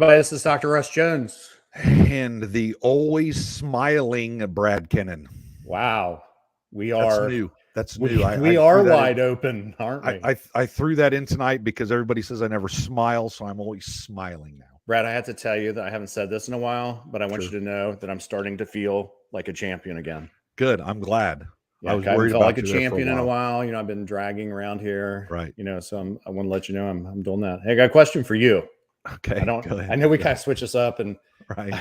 everybody. This is Dr. Russ Jones. And the always smiling Brad Kennan. Wow. That's new. That's new. We are wide open, aren't we? I threw that in tonight because everybody says I never smile, so I'm always smiling now. Brad, I have to tell you that I haven't said this in a while, but I want you to know that I'm starting to feel like a champion again. Good. I'm glad. Yeah, I was worried about like a champion in a while. You know, I've been dragging around here. Right. You know, so I want to let you know I'm doing that. Hey, I got a question for you. Okay. I know we kind of switch this up, and right.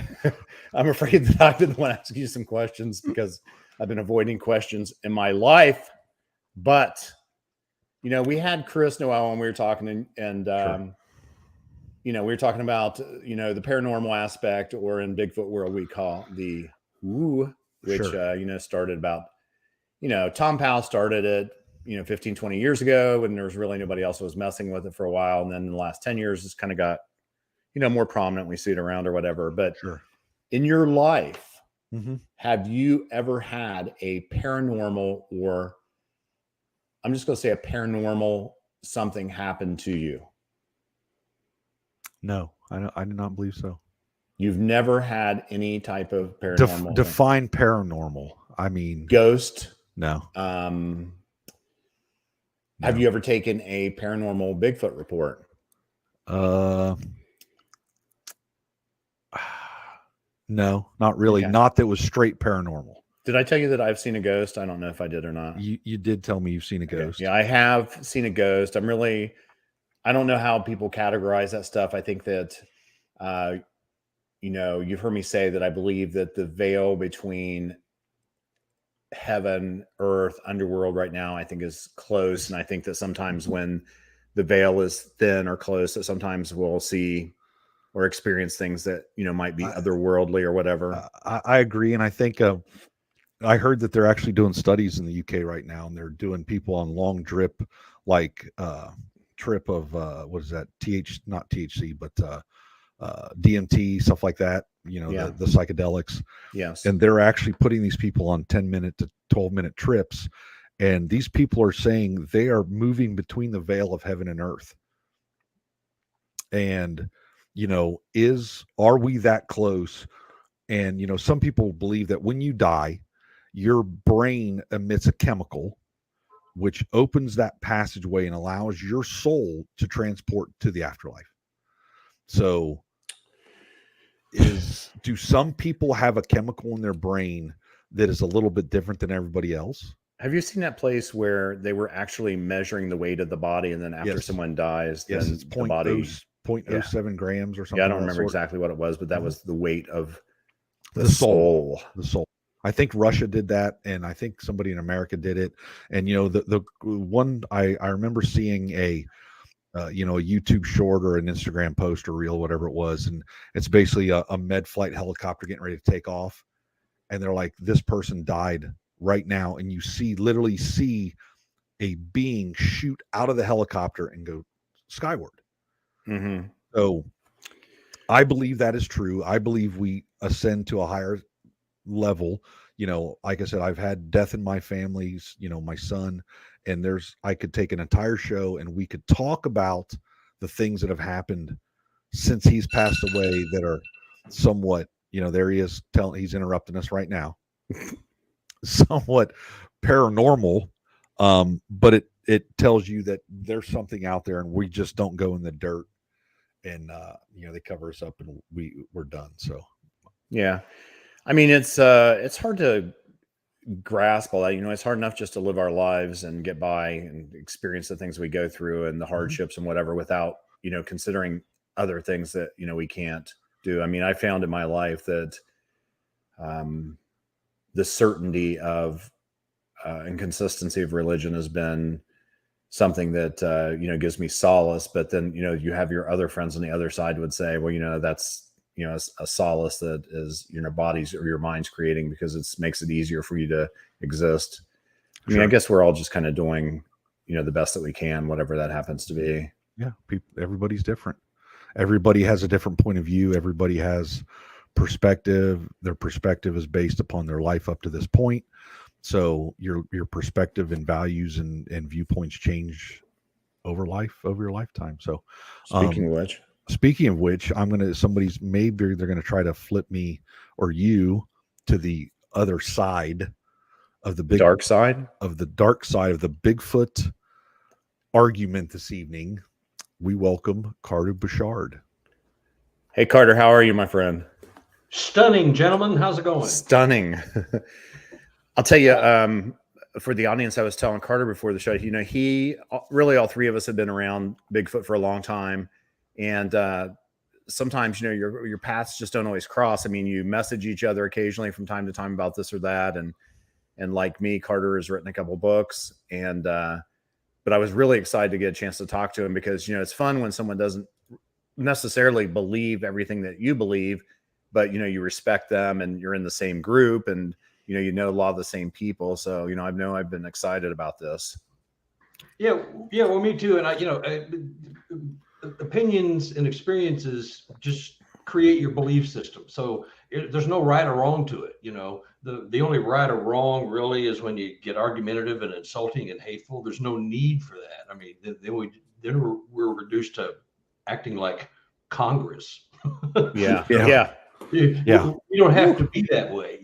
I'm afraid that I've been the one asking you some questions because I've been avoiding questions in my life. But you know, we had Chris Noel when we were talking, and Sure. you know, we were talking about the paranormal aspect, or in Bigfoot world we call the woo, which sure. Started about Tom Powell started it 15, 20 years ago, and there was really nobody else who was messing with it for a while, and then in the last 10 years it's kind of got more prominent. We see it around or whatever. But sure. In your life, mm-hmm. have you ever had a paranormal, or I'm just going to say a paranormal something happen to you? No, I do not believe so. You've never had any type of paranormal define paranormal. I mean, ghost. No. No. Have you ever taken a paranormal Bigfoot report? No, not really. Okay. Not that was straight paranormal. Did I tell you that I've seen a ghost? I don't know if I did or not. You did tell me you've seen a ghost. Yeah, I have seen a ghost. I don't know how people categorize that stuff. I think that, you've heard me say that I believe that the veil between heaven, earth, underworld right now, I think is close. And I think that sometimes when the veil is thin or close, that sometimes we'll see or experience things that, might be otherworldly or whatever. I agree. And I think, I heard that they're actually doing studies in the UK right now, and they're doing people on long trip, like trip of what is that? Not THC, but DMT, stuff like that. The psychedelics. Yes. And they're actually putting these people on 10-minute to 12-minute trips, and these people are saying they are moving between the veil of heaven and earth. And are we that close? And some people believe that when you die, your brain emits a chemical which opens that passageway and allows your soul to transport to the afterlife. So do some people have a chemical in their brain that is a little bit different than everybody else? Have you seen that place where they were actually measuring the weight of the body, and then after someone dies, then it's the body 0.07 grams or something? Yeah, I don't remember exactly what it was, but that was the weight of the soul. The soul. I think Russia did that, and I think somebody in America did it. And the one I remember seeing a YouTube short or an Instagram post or reel, whatever it was, and it's basically a med flight helicopter getting ready to take off, and they're like, this person died right now, and you literally see a being shoot out of the helicopter and go skyward. Mm-hmm. So I believe that is true. I believe we ascend to a higher level. Like I said, I've had death in my family's, my son, and I could take an entire show and we could talk about the things that have happened since he's passed away that are somewhat, there he is he's interrupting us right now, somewhat paranormal. But it tells you that there's something out there, and we just don't go in the dirt, and they cover us up and we're done. So yeah, I mean, it's hard to grasp all that. It's hard enough just to live our lives and get by and experience the things we go through and the hardships and whatever, without considering other things that we can't do. I mean, I found in my life that the certainty of and consistency of religion has been something that gives me solace. But then you have your other friends on the other side would say, well, that's a solace that is body's or your mind's creating, because it makes it easier for you to exist. I mean, I guess we're all just kind of doing the best that we can, whatever that happens to be. Yeah, everybody's different. Everybody has a different point of view. Everybody has perspective. Their perspective is based upon their life up to this point. So your perspective and values and viewpoints change over your lifetime. So speaking of which, Speaking of which, maybe they're gonna try to flip me or you to the other side of the Dark side. dark side of the Bigfoot argument this evening. We welcome Carter Bouchard. Hey Carter, how are you, my friend? Stunning, gentlemen. How's it going? Stunning. I'll tell you, for the audience, I was telling Carter before the show, all three of us have been around Bigfoot for a long time. And sometimes, your paths just don't always cross. I mean, you message each other occasionally from time to time about this or that. And like me, Carter has written a couple books, but I was really excited to get a chance to talk to him because, it's fun when someone doesn't necessarily believe everything that you believe, but, you respect them and you're in the same group and, you know a lot of the same people. So, I've been excited about this. Yeah. Well, me too. And opinions and experiences just create your belief system. So there's no right or wrong to it. The only right or wrong really is when you get argumentative and insulting and hateful. There's no need for that. I mean, then we're reduced to acting like Congress. Yeah. You don't have to be that way,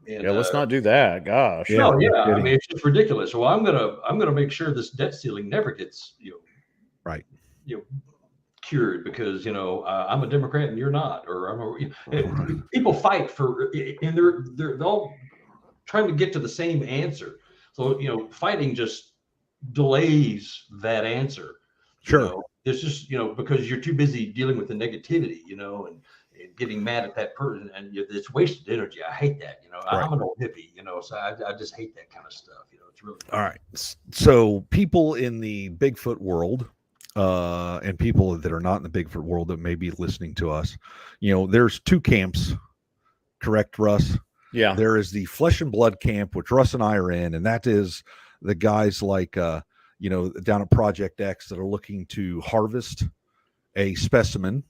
And, let's not do that. Gosh. No, I mean, it's just ridiculous. Well, I'm gonna make sure this debt ceiling never gets right cured because I'm a Democrat and you're not, or people fight for, and they're all trying to get to the same answer. So fighting just delays that answer. Sure. It's just because you're too busy dealing with the negativity, and getting mad at that person, and it's wasted energy. I hate that. Right. I'm an old hippie, so I just hate that kind of stuff. It's really all right. So people in the Bigfoot world, and people that are not in the Bigfoot world that may be listening to us, there's two camps, correct, Russ? Yeah. There is the flesh and blood camp, which Russ and I are in, and that is the guys like down at Project X that are looking to harvest a specimen,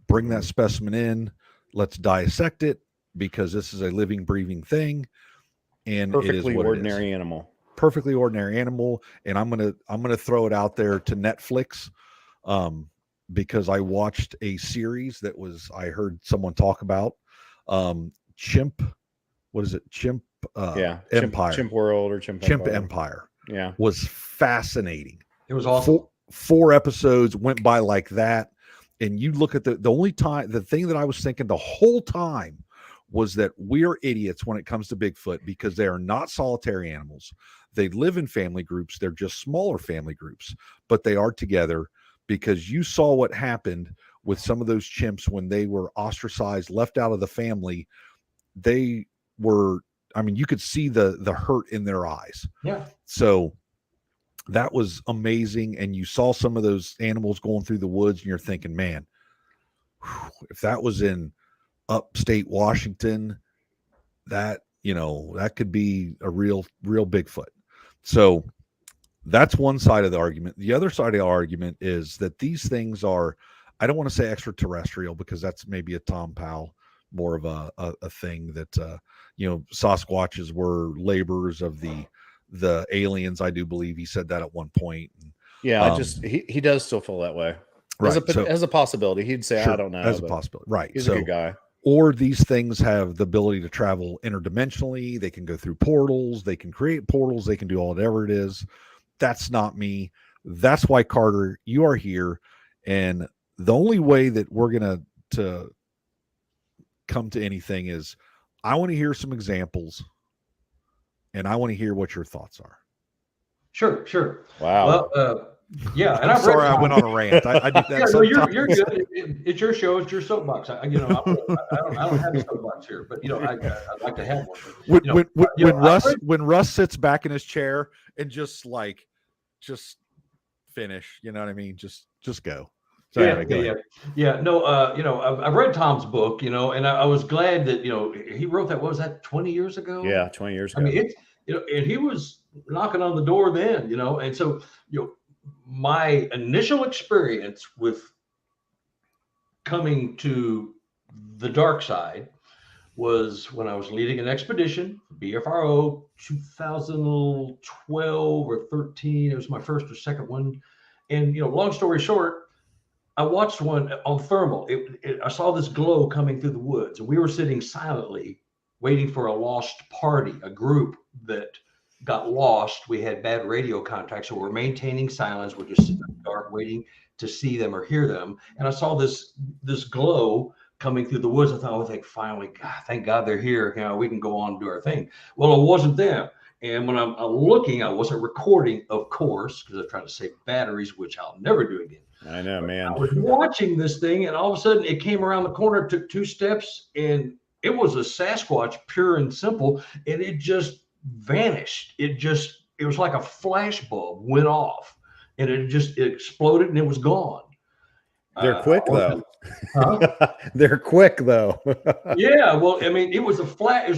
bring that specimen in, let's dissect it because this is a living, breathing thing, and perfectly it is what ordinary animal. Perfectly ordinary animal. And I'm gonna throw it out there to Netflix, because I watched a series that I heard someone talk about, Chimp. What is it? Chimp. Empire. Chimp World or Chimp Empire. Yeah, was fascinating. It was awesome. Four episodes went by like that. And you look at the thing that I was thinking the whole time was that we're idiots when it comes to Bigfoot because they are not solitary animals. They live in family groups. They're just smaller family groups, but they are together because you saw what happened with some of those chimps when they were ostracized, left out of the family. They were, you could see the hurt in their eyes. Yeah. So that was amazing. And you saw some of those animals going through the woods and you're thinking, man, if that was in upstate Washington, that could be a real Bigfoot. So that's one side of the argument. The other side of the argument is that these things are, I don't want to say extraterrestrial because that's maybe a Tom Powell, more of a thing that, Sasquatches were laborers of the aliens. I do believe he said that at one point. Yeah, he does still feel that way. Right. As a possibility, he'd say, sure, I don't know. As a possibility. Right. He's a good guy. Or these things have the ability to travel interdimensionally. They can go through portals. They can create portals. They can do whatever it is. That's not me. That's why, Carter, you are here. And the only way that we're going to come to anything is I want to hear some examples and I want to hear what your thoughts are. Sure. Wow. Well, yeah. And I'm sorry I went on a rant. I do that. No, you're good. It's your show. It's your soapbox. I don't have a soapbox here, but I'd like to have one. When Russ sits back in his chair and just finish, you know what I mean? Just go. So Yeah. No, I've read Tom's book, and I was glad that he wrote that. What was that? 20 years ago? Yeah, 20 years ago. I mean, and he was knocking on the door then, and so my initial experience with coming to the dark side was when I was leading an expedition, BFRO, 2012 or 13. It was my first or second one. And, long story short, I watched one on thermal. I saw this glow coming through the woods, and we were sitting silently waiting for a lost party, a group that got lost. We had bad radio contact, so we're maintaining silence. We're just sitting in the dark waiting to see them or hear them. And I saw this glow coming through the woods. I thought, oh, finally, God, thank God they're here. You know, we can go on and do our thing. Well, it wasn't them. And when I'm looking, I wasn't recording, of course, because I'm trying to save batteries, which I'll never do again. I know, man. I was watching this thing, and all of a sudden it came around the corner, took 2 steps, and it was a Sasquatch, pure and simple, and it just vanished. It was like a flash bulb went off, and it exploded, and it was gone. They're quick though. Huh? They're quick though. Yeah, well, I mean, it was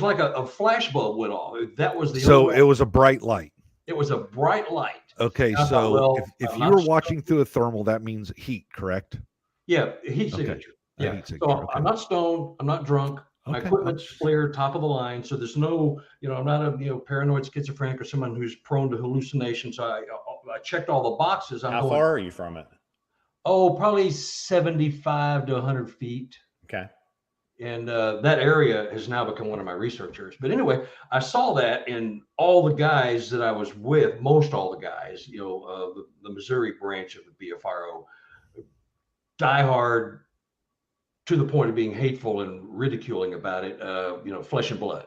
like a flash bulb went off. That was the So it was a bright light. It was a bright light. Okay, I so thought, well, if I'm you were not watching through a thermal, that means heat, correct? Yeah, heat Okay. signature. A Yeah. heat So signature, okay. I'm not stoned. I'm not drunk. My Okay. equipment's clear, top of the line. So there's no, I'm not a paranoid schizophrenic or someone who's prone to hallucinations. So I checked all the boxes. How far are you from it? Oh, probably 75 to 100 feet. Okay. And that area has now become one of my research areas. But anyway, I saw that, and all the guys that I was with, most all the guys, the Missouri branch of the BFRO, diehard to the point of being hateful and ridiculing about it, flesh and blood.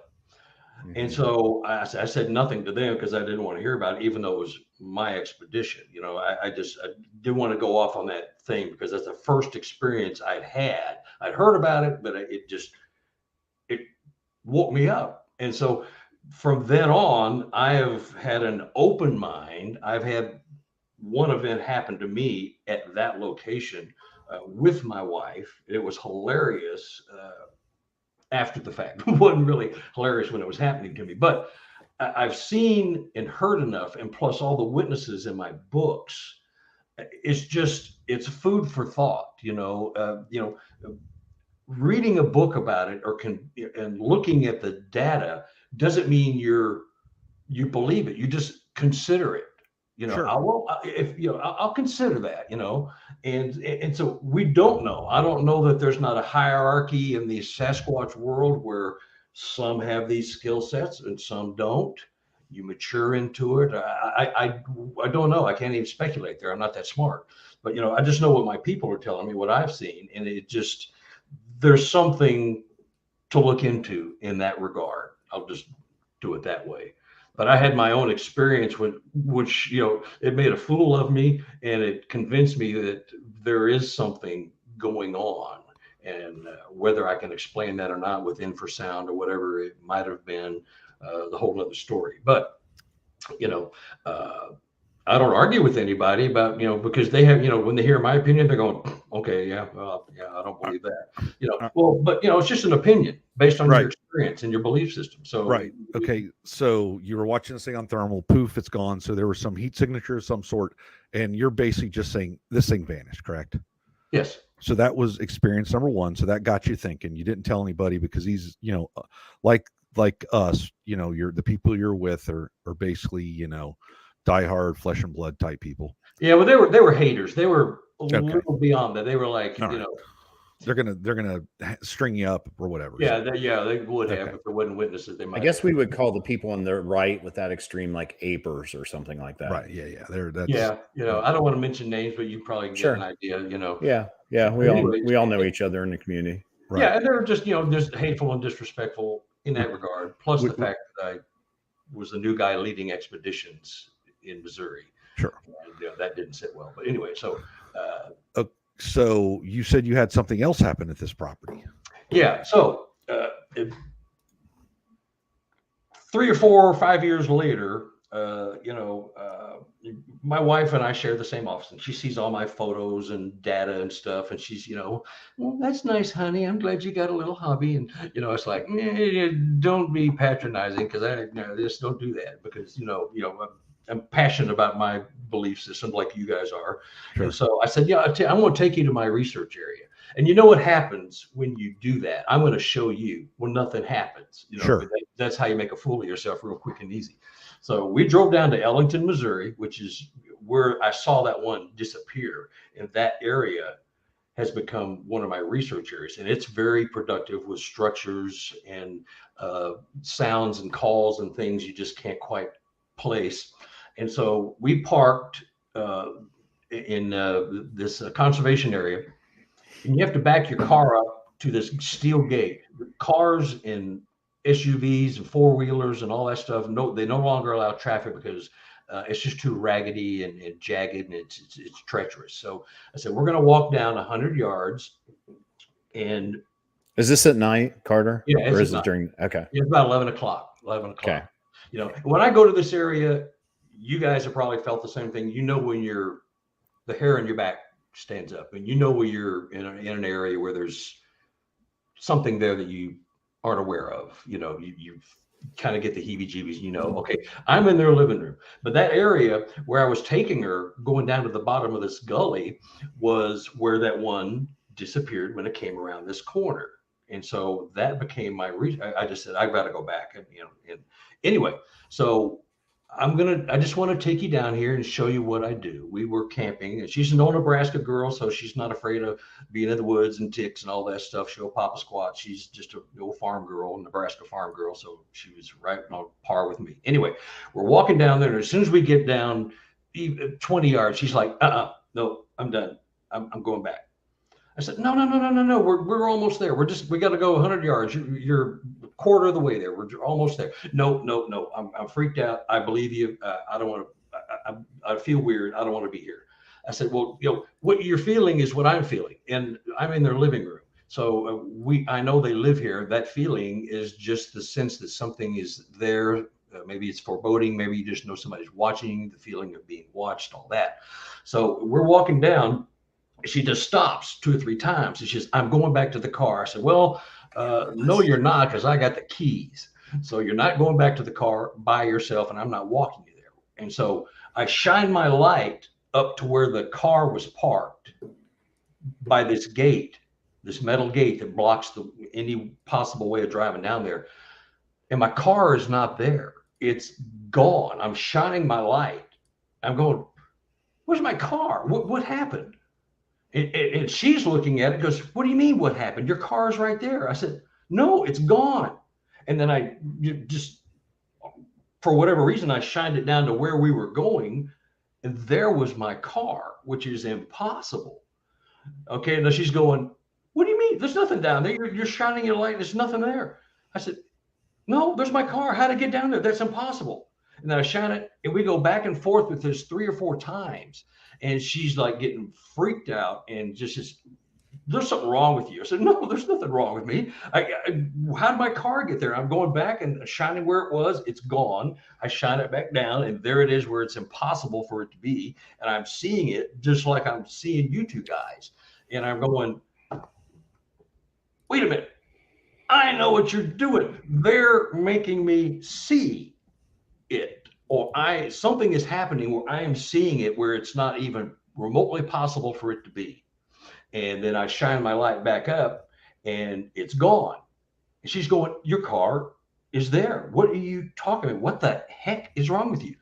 Mm-hmm. And so I said nothing to them because I didn't want to hear about it, even though it was my expedition. I didn't want to go off on that thing because that's the first experience I'd had. I'd heard about it, but it woke me up. And so from then on, I have had an open mind. I've had one event happen to me at that location with my wife. It was hilarious. After the fact, it wasn't really hilarious when it was happening to me, but I've seen and heard enough, and plus all the witnesses in my books, it's food for thought. Reading a book about it and looking at the data doesn't mean you believe it. You just consider it. Sure. I'll consider that, and so we don't know. I don't know that there's not a hierarchy in the Sasquatch world where some have these skill sets and some don't. You mature into it. I don't know. I can't even speculate there. I'm not that smart, but I just know what my people are telling me, what I've seen, and there's something to look into in that regard. I'll just do it that way. But I had my own experience which it made a fool of me, and it convinced me that there is something going on, and whether I can explain that or not with infrasound or whatever it might have been, the whole other story. But I don't argue with anybody about because they have when they hear my opinion, they're going, okay, yeah, well, yeah, I don't believe that, well, but it's just an opinion based on your experience and your belief system. So right. Okay, so you were watching this thing on thermal, poof, it's gone. So there was some heat signature of some sort, and you're basically just saying this thing vanished, correct? Yes. So that was experience number one. So that got you thinking. You didn't tell anybody because these, like us, you're the people you're with are basically, diehard flesh and blood type people. Yeah, well, they were haters. They were a little beyond that. They were like, they're gonna string you up or whatever. Yeah, they would have if there wasn't witnesses. They might. I guess we would call the people on the right with that extreme like apers or something like that. Right. Yeah. I don't want to mention names, but you probably get an idea. Yeah. We all know each other in the community. Right. Yeah, and they were just just hateful and disrespectful in that regard. Plus the fact that I was the new guy leading expeditions in Missouri. Sure. And, that didn't sit well. But anyway, so. So you said you had something else happen at this property. Yeah. So 3 or 4 or 5 years later, my wife and I share the same office, and she sees all my photos and data and stuff, and she's, well, that's nice, honey. I'm glad you got a little hobby, and it's like, don't be patronizing, because I just don't do that, because I'm passionate about my belief system, like you guys are. Sure. And so I said, I'm going to take you to my research area, and you know what happens when you do that? I'm going to show you when nothing happens. Sure. That's how you make a fool of yourself real quick and easy. So we drove down to Ellington, Missouri, which is where I saw that one disappear. In that area, has become one of my research areas, and it's very productive with structures and sounds and calls and things you just can't quite place. And so we parked in this conservation area, and you have to back your car up to this steel gate. Cars and SUVs and four-wheelers and all that stuff, they no longer allow traffic because it's just too raggedy and jagged, and it's treacherous. So I said, we're going to walk down 100 yards. And is this at night, Carter? Yeah, or is it during? Okay, it's about 11 o'clock. 11 o'clock. Okay. You know, when I go to this area, you guys have probably felt the same thing. You know, when the hair on your back stands up, and you know when you're in an area where there's something there that you aren't aware of. You know, you kind of get the heebie-jeebies. You know, okay, I'm in their living room, but that area where I was taking her, going down to the bottom of this gully, was where that one disappeared when it came around this corner. And so that became my reason. I just said, I've got to go back. And, you know, and anyway, so I just want to take you down here and show you what I do. We were camping, and she's an old Nebraska girl, so she's not afraid of being in the woods and ticks and all that stuff. She'll pop a squat. She's just an old farm girl, Nebraska farm girl. So she was right on par with me. Anyway, we're walking down there, and as soon as we get down 20 yards, she's like, no, I'm done. I'm going back. I said, no. We're almost there. We got to go 100 yards. You're a quarter of the way there. We're almost there. No. I'm freaked out. I believe you. I don't want to. I feel weird. I don't want to be here. I said, well, you know, what you're feeling is what I'm feeling, and I'm in their living room. So I know they live here. That feeling is just the sense that something is there. Maybe it's foreboding. Maybe you just know somebody's watching. The feeling of being watched. All that. So we're walking down. She just stops 2 or 3 times. And she says, I'm going back to the car. I said, well, no, you're not, because I got the keys. So you're not going back to the car by yourself, and I'm not walking you there. And so I shine my light up to where the car was parked by this gate, this metal gate that blocks any possible way of driving down there. And my car is not there. It's gone. I'm shining my light. I'm going, where's my car? What happened? And she's looking at it, goes, what do you mean what happened? Your car's right there. I said, no, it's gone. And then I just, for whatever reason, I shined it down to where we were going, and there was my car, which is impossible. Okay, now she's going, what do you mean? There's nothing down there. You're shining your light. There's nothing there. I said, no, there's my car. How to get down there? That's impossible. And then I shine it, and we go back and forth with this 3 or 4 times. And she's like getting freaked out and just there's something wrong with you. I said, no, there's nothing wrong with me. How did my car get there? I'm going back and shining where it was. It's gone. I shine it back down, and there it is where it's impossible for it to be. And I'm seeing it just like I'm seeing you two guys. And I'm going, wait a minute. I know what you're doing. They're making me see it. Or something is happening where I am seeing it where it's not even remotely possible for it to be. And then I shine my light back up, and it's gone. And she's going, your car is there. What are you talking about? What the heck is wrong with you?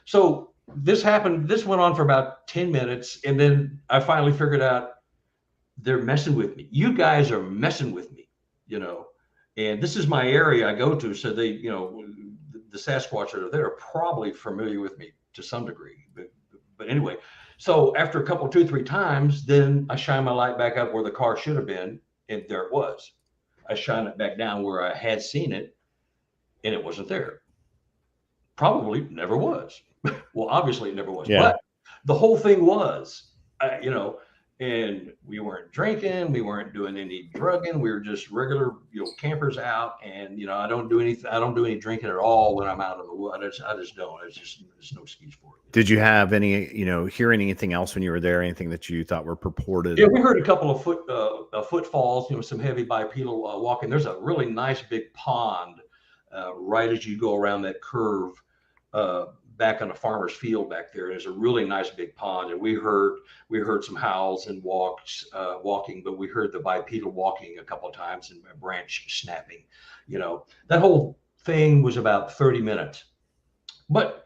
So this happened. This went on for about 10 minutes. And then I finally figured out they're messing with me. You guys are messing with me, you know, and this is my area I go to. So they, you know, the Sasquatch that are there are probably familiar with me to some degree, but anyway, so after a couple, 2 or 3 times, then I shine my light back up where the car should have been, and there it was. I shine it back down where I had seen it, and it wasn't there. Probably never was. Well, obviously it never was. Yeah. But the whole thing was, you know, and we weren't drinking, we weren't doing any drugging, we were just regular, you know, campers out. And you know, I don't do any drinking at all when I'm out in the woods. I just don't. There's no excuse for it. Did you have any, you know, hear anything else when you were there? Anything that you thought were purported? Yeah, we heard a couple of footfalls, you know, some heavy bipedal walking. There's a really nice big pond right as you go around that curve back on a farmer's field back there. There's a really nice big pond, and we heard some howls and walking, but we heard the bipedal walking a couple of times and a branch snapping. You know, that whole thing was about 30 minutes. But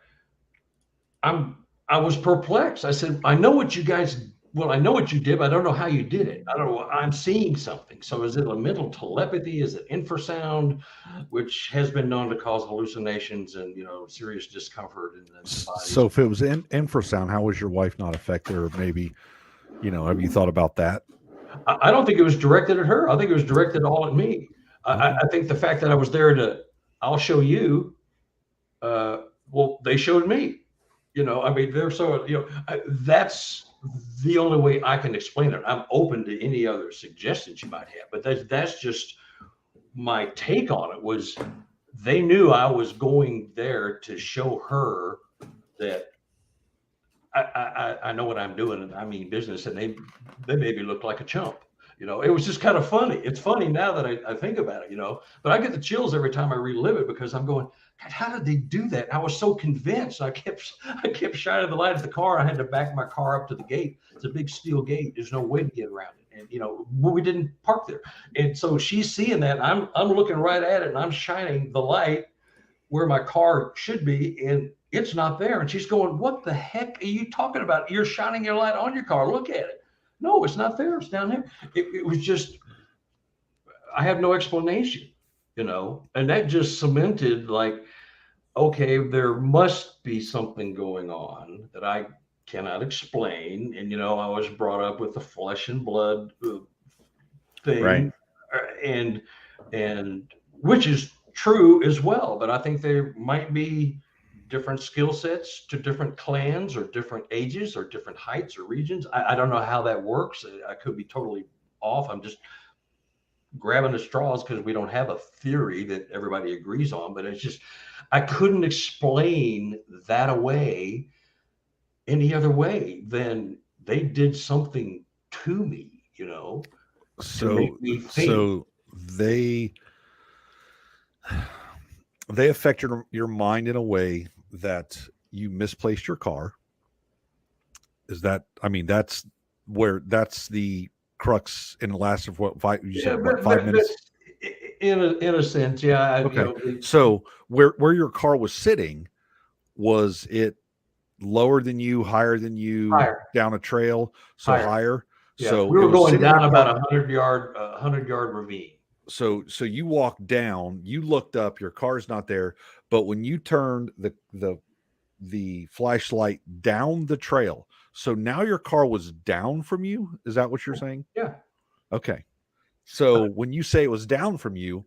I was perplexed. I said, I know what you guys well, I know what you did, but I don't know how you did it. I don't know. I'm seeing something. So is it a mental telepathy? Is it infrasound, which has been known to cause hallucinations and, serious discomfort in the body? So if it was infrasound, how was your wife not affected? Or maybe, have you thought about that? I don't think it was directed at her. I think it was directed all at me. I think the fact that I was there I'll show you, well, they showed me, I mean, they're so, that's the only way I can explain it. I'm open to any other suggestions you might have, but that's just my take on it. Was they knew I was going there to show her that I know what I'm doing and I mean business, and they made me look like a chump. It was just kind of funny. It's funny now that I think about it, but I get the chills every time I relive it because I'm going, God, how did they do that? I was so convinced. I kept shining the light at the car. I had to back my car up to the gate. It's a big steel gate. There's no way to get around it. And, we didn't park there. And so she's seeing that. I'm looking right at it and I'm shining the light where my car should be. And it's not there. And she's going, what the heck are you talking about? You're shining your light on your car. Look at it. No, it's not there. It's down there. It was just, I have no explanation, and that just cemented like, okay, there must be something going on that I cannot explain. And, I was brought up with the flesh and blood thing, Right. and which is true as well. But I think there might be different skill sets to different clans or different ages or different heights or regions. I don't know how that works. I could be totally off. I'm just grabbing the straws because we don't have a theory that everybody agrees on, but it's just, I couldn't explain that away any other way than they did something to me, to make me think. So they affect your mind in a way that you misplaced your car. Is that, I mean, that's the crux in the last of what, 5 minutes? In a sense, yeah. Okay. So where your car was sitting, was it lower than you, higher than you, higher. Down a trail? So higher. Yeah. So we were going down about 100-yard ravine. So you walked down, you looked up, your car's not there, but when you turned the flashlight down the trail, so now your car was down from you. Is that what you're saying? Yeah. Okay. So when you say it was down from you,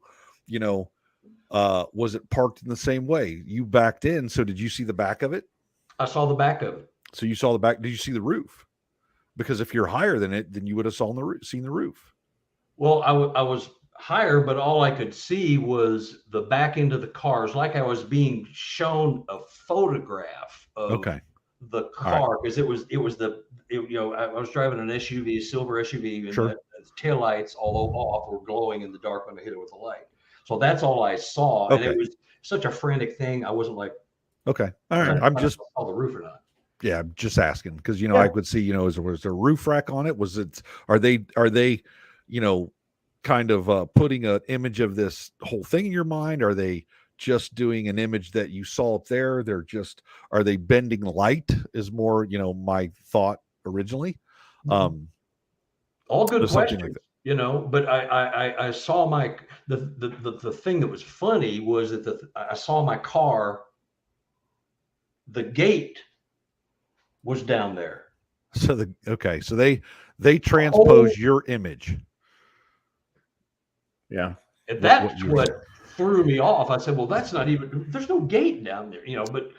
was it parked in the same way? You backed in. So did you see the back of it? I saw the back of it. So you saw the back. Did you see the roof? Because if you're higher than it, then you would have seen the roof. Well, I was higher, but all I could see was the back end of the cars, like I was being shown a photograph of the car, because I was driving an SUV, silver SUV, and the taillights, although off, were glowing in the dark when I hit it with the light. So that's all I saw, and it was such a frantic thing. I wasn't like, okay, all right, I'm just saw the roof or not. Yeah, I'm just asking because I could see, was there a roof rack on it? Are they kind of putting an image of this whole thing in your mind? Are they just doing an image that you saw up there? Are they bending light is more, my thought originally. All good questions, but I saw the thing that was funny was that I saw my car, the gate was down there. So so they transpose your image. Yeah. And that's what threw me off. I said, well, that's not even, there's no gate down there, but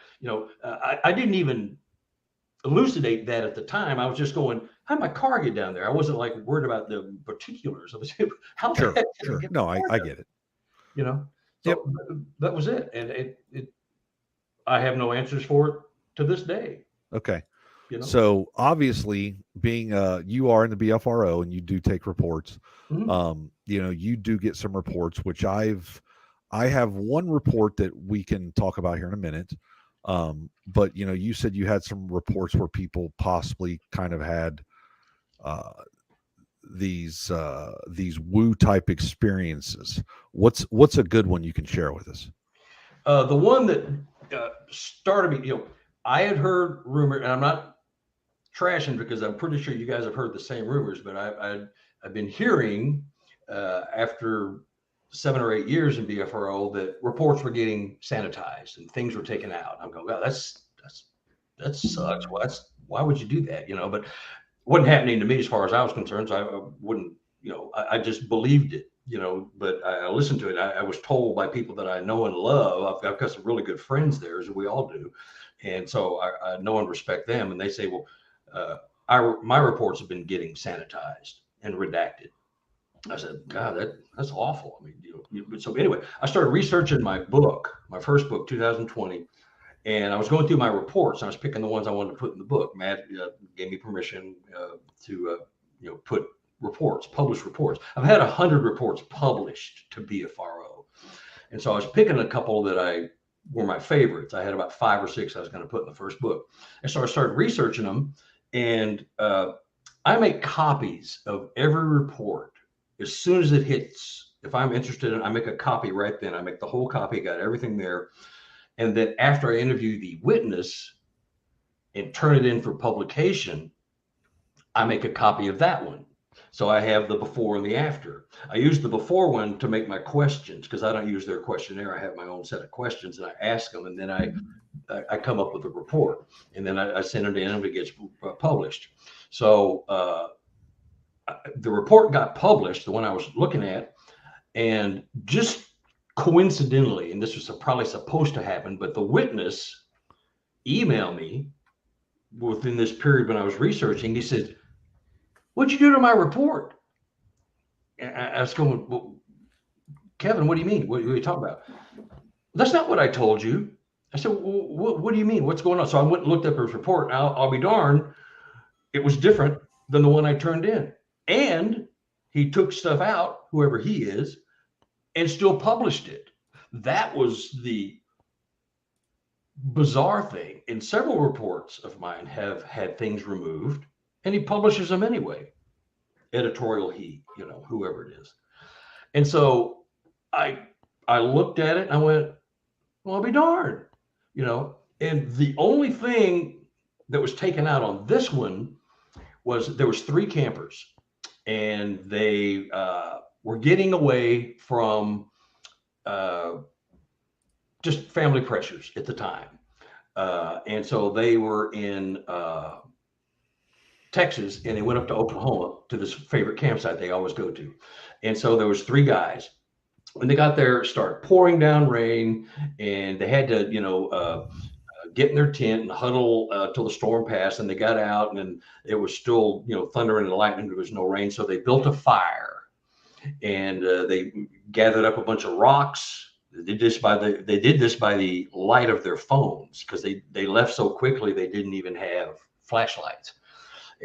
I didn't even elucidate that at the time. I was just going, how'd my car get down there? I wasn't like worried about the particulars. I was how the heck did it get No, I get it. So that was it. And I have no answers for it to this day. Okay. So obviously being you are in the BFRO and you do take reports, you do get some reports, which I have one report that we can talk about here in a minute. But you said you had some reports where people possibly kind of had these woo type experiences. What's a good one you can share with us? The one that started me, I had heard rumor, and I'm not trashing because I'm pretty sure you guys have heard the same rumors, but I've been hearing after 7 or 8 years in BFRO that reports were getting sanitized and things were taken out. I'm going, well, that sucks. Why would you do that? But it wasn't happening to me as far as I was concerned. So I wouldn't, I just believed it, but I listened to it. I was told by people that I know and love. I've got some really good friends there, as we all do. And so I know and respect them. And they say, well, my reports have been getting sanitized and redacted. I said, God, that's awful. I mean, so anyway, I started researching my first book, 2020, and I was going through my reports. I was picking the ones I wanted to put in the book. Matt gave me permission to put published reports. I've had 100 reports published to BFRO, and so I was picking a couple that were my favorites. I had about 5 or 6 I was going to put in the first book, and so I started researching them, and I make copies of every report. As soon as it hits, if I'm interested I make a copy right then. I make the whole copy, got everything there. And then after I interview the witness and turn it in for publication, I make a copy of that one. So I have the before and the after. I use the before one to make my questions because I don't use their questionnaire. I have my own set of questions and I ask them, and then I come up with a report, and then I send it in and it gets published. So the report got published, the one I was looking at, and just coincidentally, and this was probably supposed to happen, but the witness emailed me within this period when I was researching. He said, "What'd you do to my report?" And I was going, "Well, Kevin, what do you mean? What are you talking about?" "That's not what I told you." I said, well, what do you mean? What's going on? So I went and looked up his report. Now, I'll be darned, it was different than the one I turned in. And he took stuff out, whoever he is, and still published it. That was the bizarre thing. And several reports of mine have had things removed, and he publishes them anyway. Editorial whoever it is. And so I looked at it and I went, well, I'll be darned, And the only thing that was taken out on this one was there was 3 campers. And they were getting away from just family pressures at the time. And so they were in Texas, and they went up to Oklahoma to this favorite campsite they always go to. And so there was 3 guys. When they got there, it started pouring down rain, and they had to, get in their tent and huddle till the storm passed. And they got out, and it was still, thundering and lightning. There was no rain, so they built a fire, and they gathered up a bunch of rocks. They did this by the light of their phones because they left so quickly they didn't even have flashlights.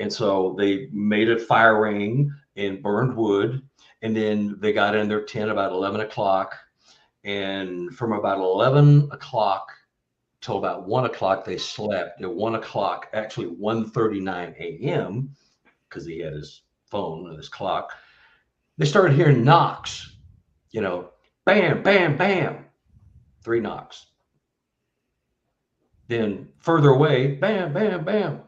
And so they made a fire ring and burned wood, and then they got in their tent about 11 o'clock, and from about 11 o'clock till about 1 o'clock, they slept. At 1 o'clock, actually 1:39 a.m., because he had his phone and his clock, they started hearing knocks, bam, bam, bam, 3 knocks. Then further away, bam, bam, bam.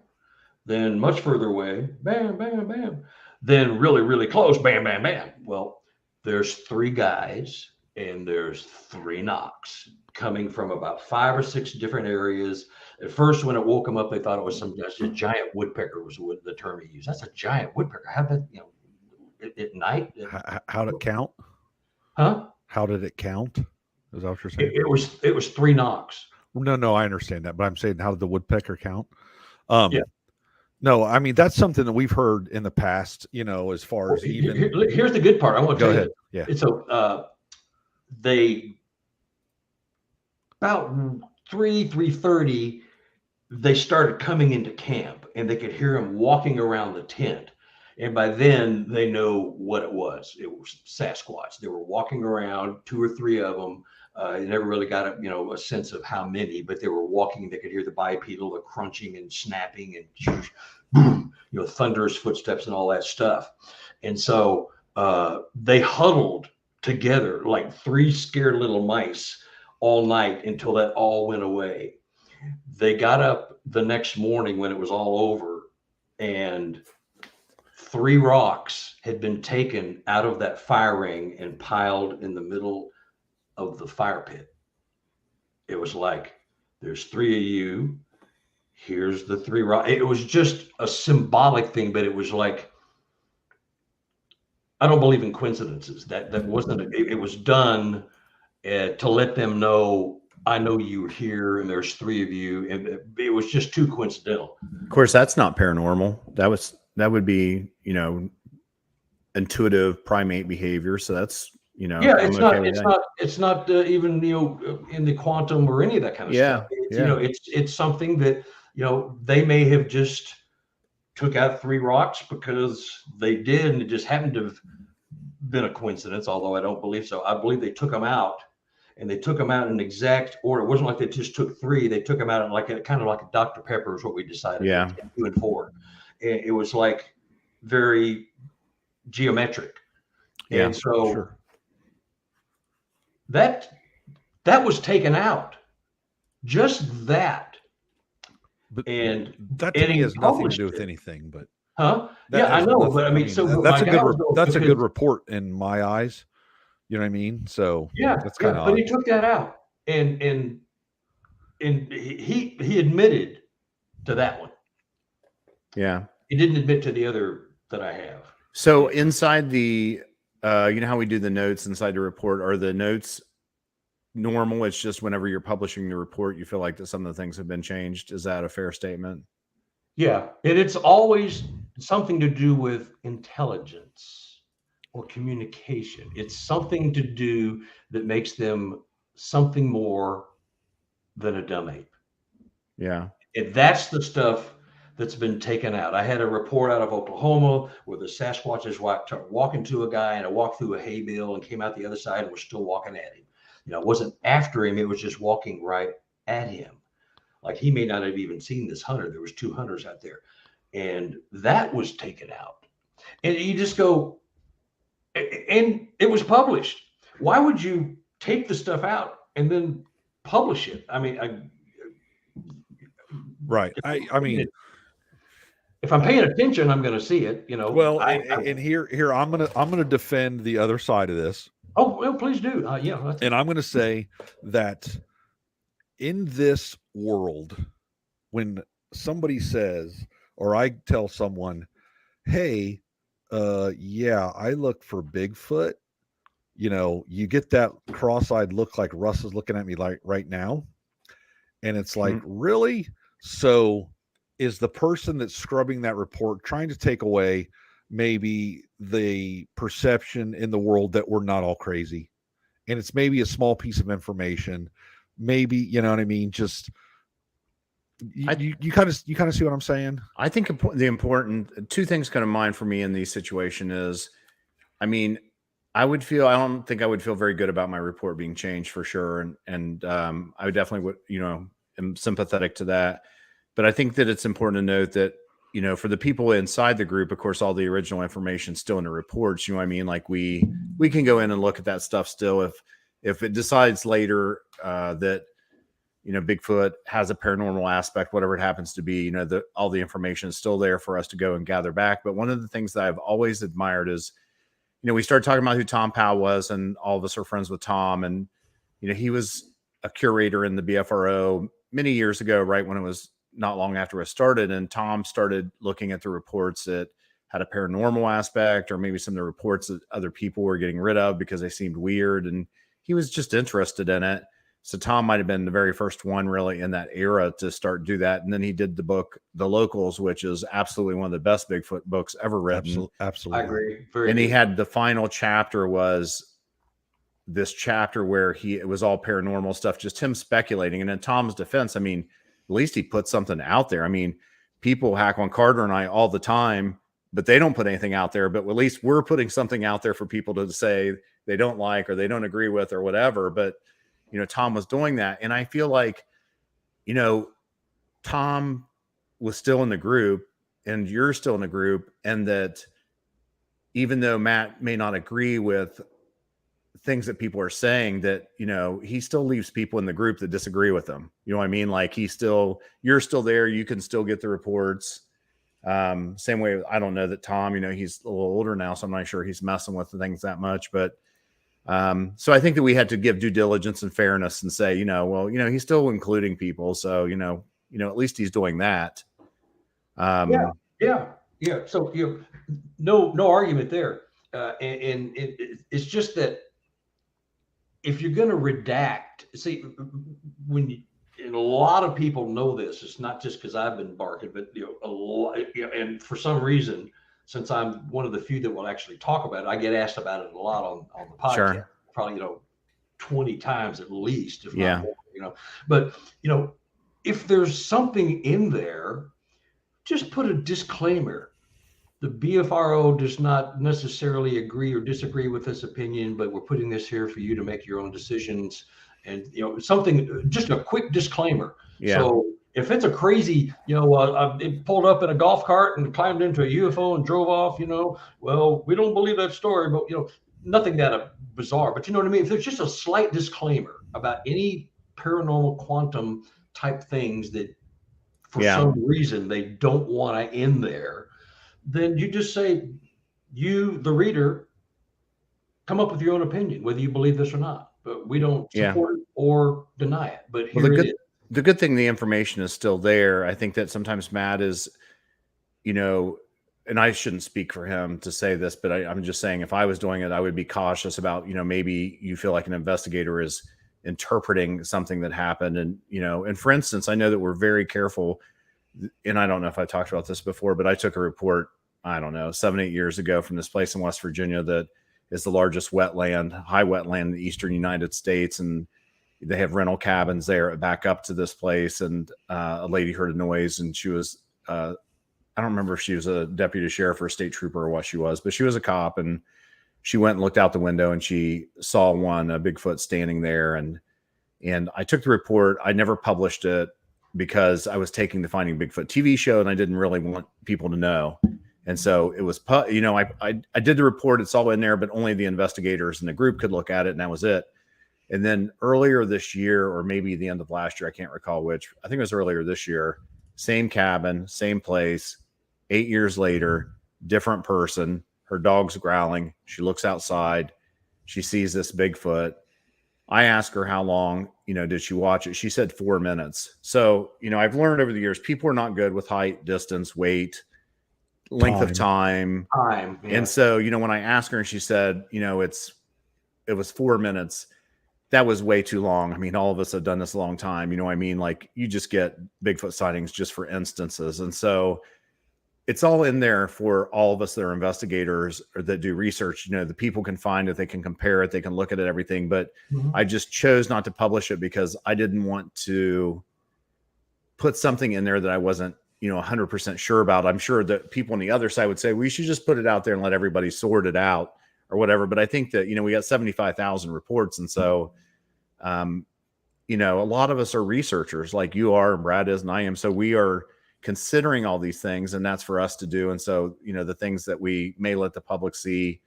Then much further away, bam, bam, bam. Then really, really close, bam, bam, bam. Well, there's 3 guys and there's 3 knocks coming from about 5 or 6 different areas. At first, when it woke them up, they thought it was a giant woodpecker was the term he used. That's a giant woodpecker. How that, at night? How did it count? Huh? How did it count? Is that what you're saying? It was 3 knocks. No, I understand that, but I'm saying, how did the woodpecker count? Yeah. No, I mean, that's something that we've heard in the past, as far as even. Here's the good part. I want to Go tell ahead. you. Yeah. And so they, about 3:30, they started coming into camp, and they could hear them walking around the tent. And by then they know what it was. It was Sasquatch. They were walking around, 2 or 3 of them. They never really got a sense of how many, but they were walking. They could hear the bipedal, the crunching and snapping and boom, thunderous footsteps and all that stuff. And so they huddled together like 3 scared little mice all night until that all went away. They got up the next morning when it was all over, and 3 rocks had been taken out of that fire ring and piled in the middle of the fire pit. It was like, there's 3 of you. Here's the 3 rocks. It was just a symbolic thing, but it was like, I don't believe in coincidences. That wasn't. It was done to let them know, I know you were here, and there's 3 of you, and it was just too coincidental. Of course, that's not paranormal. That would be, you know, intuitive primate behavior. So that's, you know, Yeah, I'm it's okay not. with It's that. not. It's not even, you know, in the quantum or any of that kind of Yeah, stuff. It's, yeah. you know, it's something that, you know, they may have just took out 3 rocks because they did, and it just happened to have been a coincidence. Although I don't believe so. I believe they took them out, and they took them out in exact order. It wasn't like they just took 3. They took them out in like a kind of like a Dr. Pepper is what we decided. Yeah. 2 and 4. And it was like very geometric. Yeah, And so Sure. that was taken out. Just that. But And that to and me he has nothing to published do with it. anything. But Huh? that Yeah, I has know, nothing- but I mean, so that's my a good guy was that's a good because- report in my eyes. You know what I mean? So Yeah, that's kind of but odd. he took that out, and he admitted to that one. yeah. He didn't admit to the other that I have. So inside the, you know how we do the notes inside the report, are the notes normal? It's just whenever you're publishing the report, you feel like that some of the things have been changed. Is that a fair statement? Yeah, and it's always something to do with intelligence or communication. It's something to do that makes them something more than a dumb ape. Yeah. And that's the stuff that's been taken out. I had a report out of Oklahoma where the Sasquatches walked into a guy, and I walked through a hay bale and came out the other side and was still walking at him. You know, it wasn't after him, it was just walking right at him. Like he may not have even seen this hunter. There was 2 hunters out there, and that was taken out. And you just go, and it was published. Why would you take the stuff out and then publish it? I mean, Right. I mean, if I'm paying attention, I'm going to see it. You know. well, and here I'm gonna defend the other side of this. Oh well, please do. Yeah. And I'm going to say that in this world, when somebody says, or I tell someone, hey, yeah, I look for Bigfoot, you know, you get that cross-eyed look like Russ is looking at me like right now. And it's like, really? So is the person that's scrubbing that report trying to take away maybe the perception in the world that we're not all crazy? And it's maybe a small piece of information. Maybe, you know what I mean? Just you kind of see what I'm saying? I think the important 2 things come to mind for me in these situations is, I mean, I don't think I would feel very good about my report being changed for sure. And I would definitely would, you know, am sympathetic to that. But I think that it's important to note that, you know, for the people inside the group, of course, all the original information still in the reports, you know what I mean? Like we can go in and look at that stuff still. If it decides later that, you know, Bigfoot has a paranormal aspect, whatever it happens to be, you know, all the information is still there for us to go and gather back. But one of the things that I've always admired is, you know, we started talking about who Tom Powell was, and all of us are friends with Tom. And, you know, he was a curator in the BFRO many years ago, right when it was not long after it started. And Tom started looking at the reports that had a paranormal aspect, or maybe some of the reports that other people were getting rid of because they seemed weird. And he was just interested in it. So Tom might have been the very first one really in that era to start do that. And then he did the book, The Locals, which is absolutely one of the best Bigfoot books ever written. Absolutely. I agree. Very And he good. had the final chapter was this chapter where it was all paranormal stuff, just him speculating. And in Tom's defense, I mean, at least he put something out there. I mean, people hack on Carter and I all the time, but they don't put anything out there. But at least we're putting something out there for people to say they don't like or they don't agree with or whatever. But, you know, Tom was doing that. And I feel like, you know, Tom was still in the group and you're still in the group. And that even though Matt may not agree with things that people are saying, that, you know, he still leaves people in the group that disagree with him. You know what I mean? Like you're still there. You can still get the reports. Same way, I don't know that Tom, he's a little older now, so I'm not sure he's messing with the things that much. But so I think that we had to give due diligence and fairness and say, well, he's still including people, so at least he's doing that. Yeah. So no argument there, and it's just that if you're going to redact, see, and a lot of people know this. It's not just because I've been barking, but a lot, and for some reason, since I'm one of the few that will actually talk about it, I get asked about it a lot on the podcast. Sure. Probably 20 times at least, if Yeah. not more. But if there's something in there, just put a disclaimer. The BFRO does not necessarily agree or disagree with this opinion, but we're putting this here for you to make your own decisions. And something, just a quick disclaimer. Yeah. So if it's a crazy, it pulled up in a golf cart and climbed into a UFO and drove off, well, we don't believe that story, but nothing that bizarre. But you know what I mean? If there's just a slight disclaimer about any paranormal quantum type things that for some reason they don't want to in there, then you just say, you, the reader, come up with your own opinion, whether you believe this or not. But we don't support it or deny it. But here it is. The good thing, the information is still there. I think that sometimes Matt is, and I shouldn't speak for him to say this, but I'm just saying, if I was doing it, I would be cautious about, maybe you feel like an investigator is interpreting something that happened. And, and for instance, I know that we're very careful, and I don't know if I talked about this before, but I took a report, I don't know, 7-8 years ago from this place in West Virginia that is the largest high wetland in the eastern United States. And they have rental cabins there back up to this place. And a lady heard a noise, and she was, I don't remember if she was a deputy sheriff or a state trooper or what she was, but she was a cop. And she went and looked out the window, and she saw a Bigfoot standing there. And I took the report. I never published it because I was taking the Finding Bigfoot TV show, and I didn't really want people to know. And so it was, I did the report. It's all in there, but only the investigators in the group could look at it, and that was it. And then earlier this year, or maybe the end of last year, I can't recall which, I think it was earlier this year, same cabin, same place, 8 years later, different person, her dog's growling. She looks outside. She sees this Bigfoot. I asked her how long, did she watch it? She said 4 minutes. So, I've learned over the years, people are not good with height, distance, weight, length of time. Yeah. And so, when I asked her and she said, it was 4 minutes, that was way too long. I mean, all of us have done this a long time. Like, you just get Bigfoot sightings just for instances. And so it's all in there for all of us that are investigators or that do research. The people can find it, they can compare it, they can look at it, everything. But I just chose not to publish it because I didn't want to put something in there that I wasn't 100% sure about. I'm sure that people on the other side would say, we should just put it out there and let everybody sort it out or whatever. But I think that, we got 75,000 reports. And so, a lot of us are researchers like you are, and Brad is, and I am. So we are considering all these things, and that's for us to do. And so, the things that we may let the public see,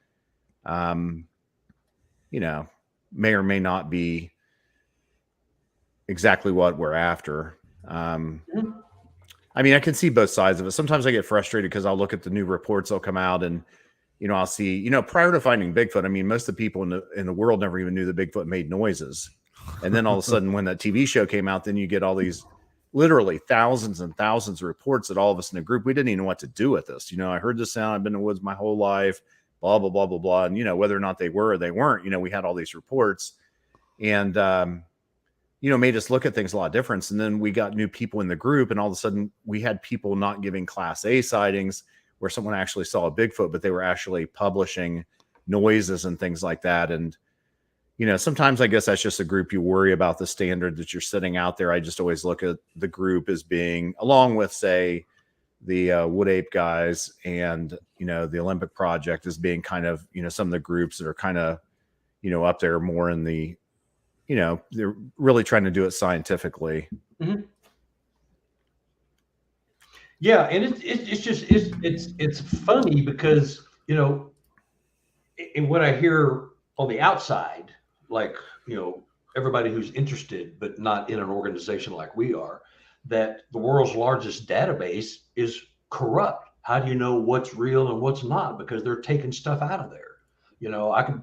may or may not be exactly what we're after. I mean, I can see both sides of it. Sometimes I get frustrated because I'll look at the new reports that'll come out, and I'll see, prior to finding Bigfoot, I mean, most of the people in the world never even knew that Bigfoot made noises. And then all of a sudden, when that TV show came out, then you get all these literally thousands and thousands of reports that all of us in the group, we didn't even know what to do with this. I heard this sound. I've been in the woods my whole life, blah, blah, blah, blah, blah. And, whether or not they were or they weren't, we had all these reports, and, made us look at things a lot different. And then we got new people in the group, and all of a sudden we had people not giving Class A sightings where someone actually saw a Bigfoot, but they were actually publishing noises and things like that. And, sometimes I guess that's just a group you worry about the standard that you're setting out there. I just always look at the group as being, along with, say, the Wood Ape guys and, the Olympic Project, as being kind of, some of the groups that are kind of, up there more in the, they're really trying to do it scientifically. Mm-hmm. Yeah. And it's funny because, and what I hear on the outside, like, everybody who's interested, but not in an organization like we are, that the world's largest database is corrupt. How do you know what's real and what's not? Because they're taking stuff out of there. I could,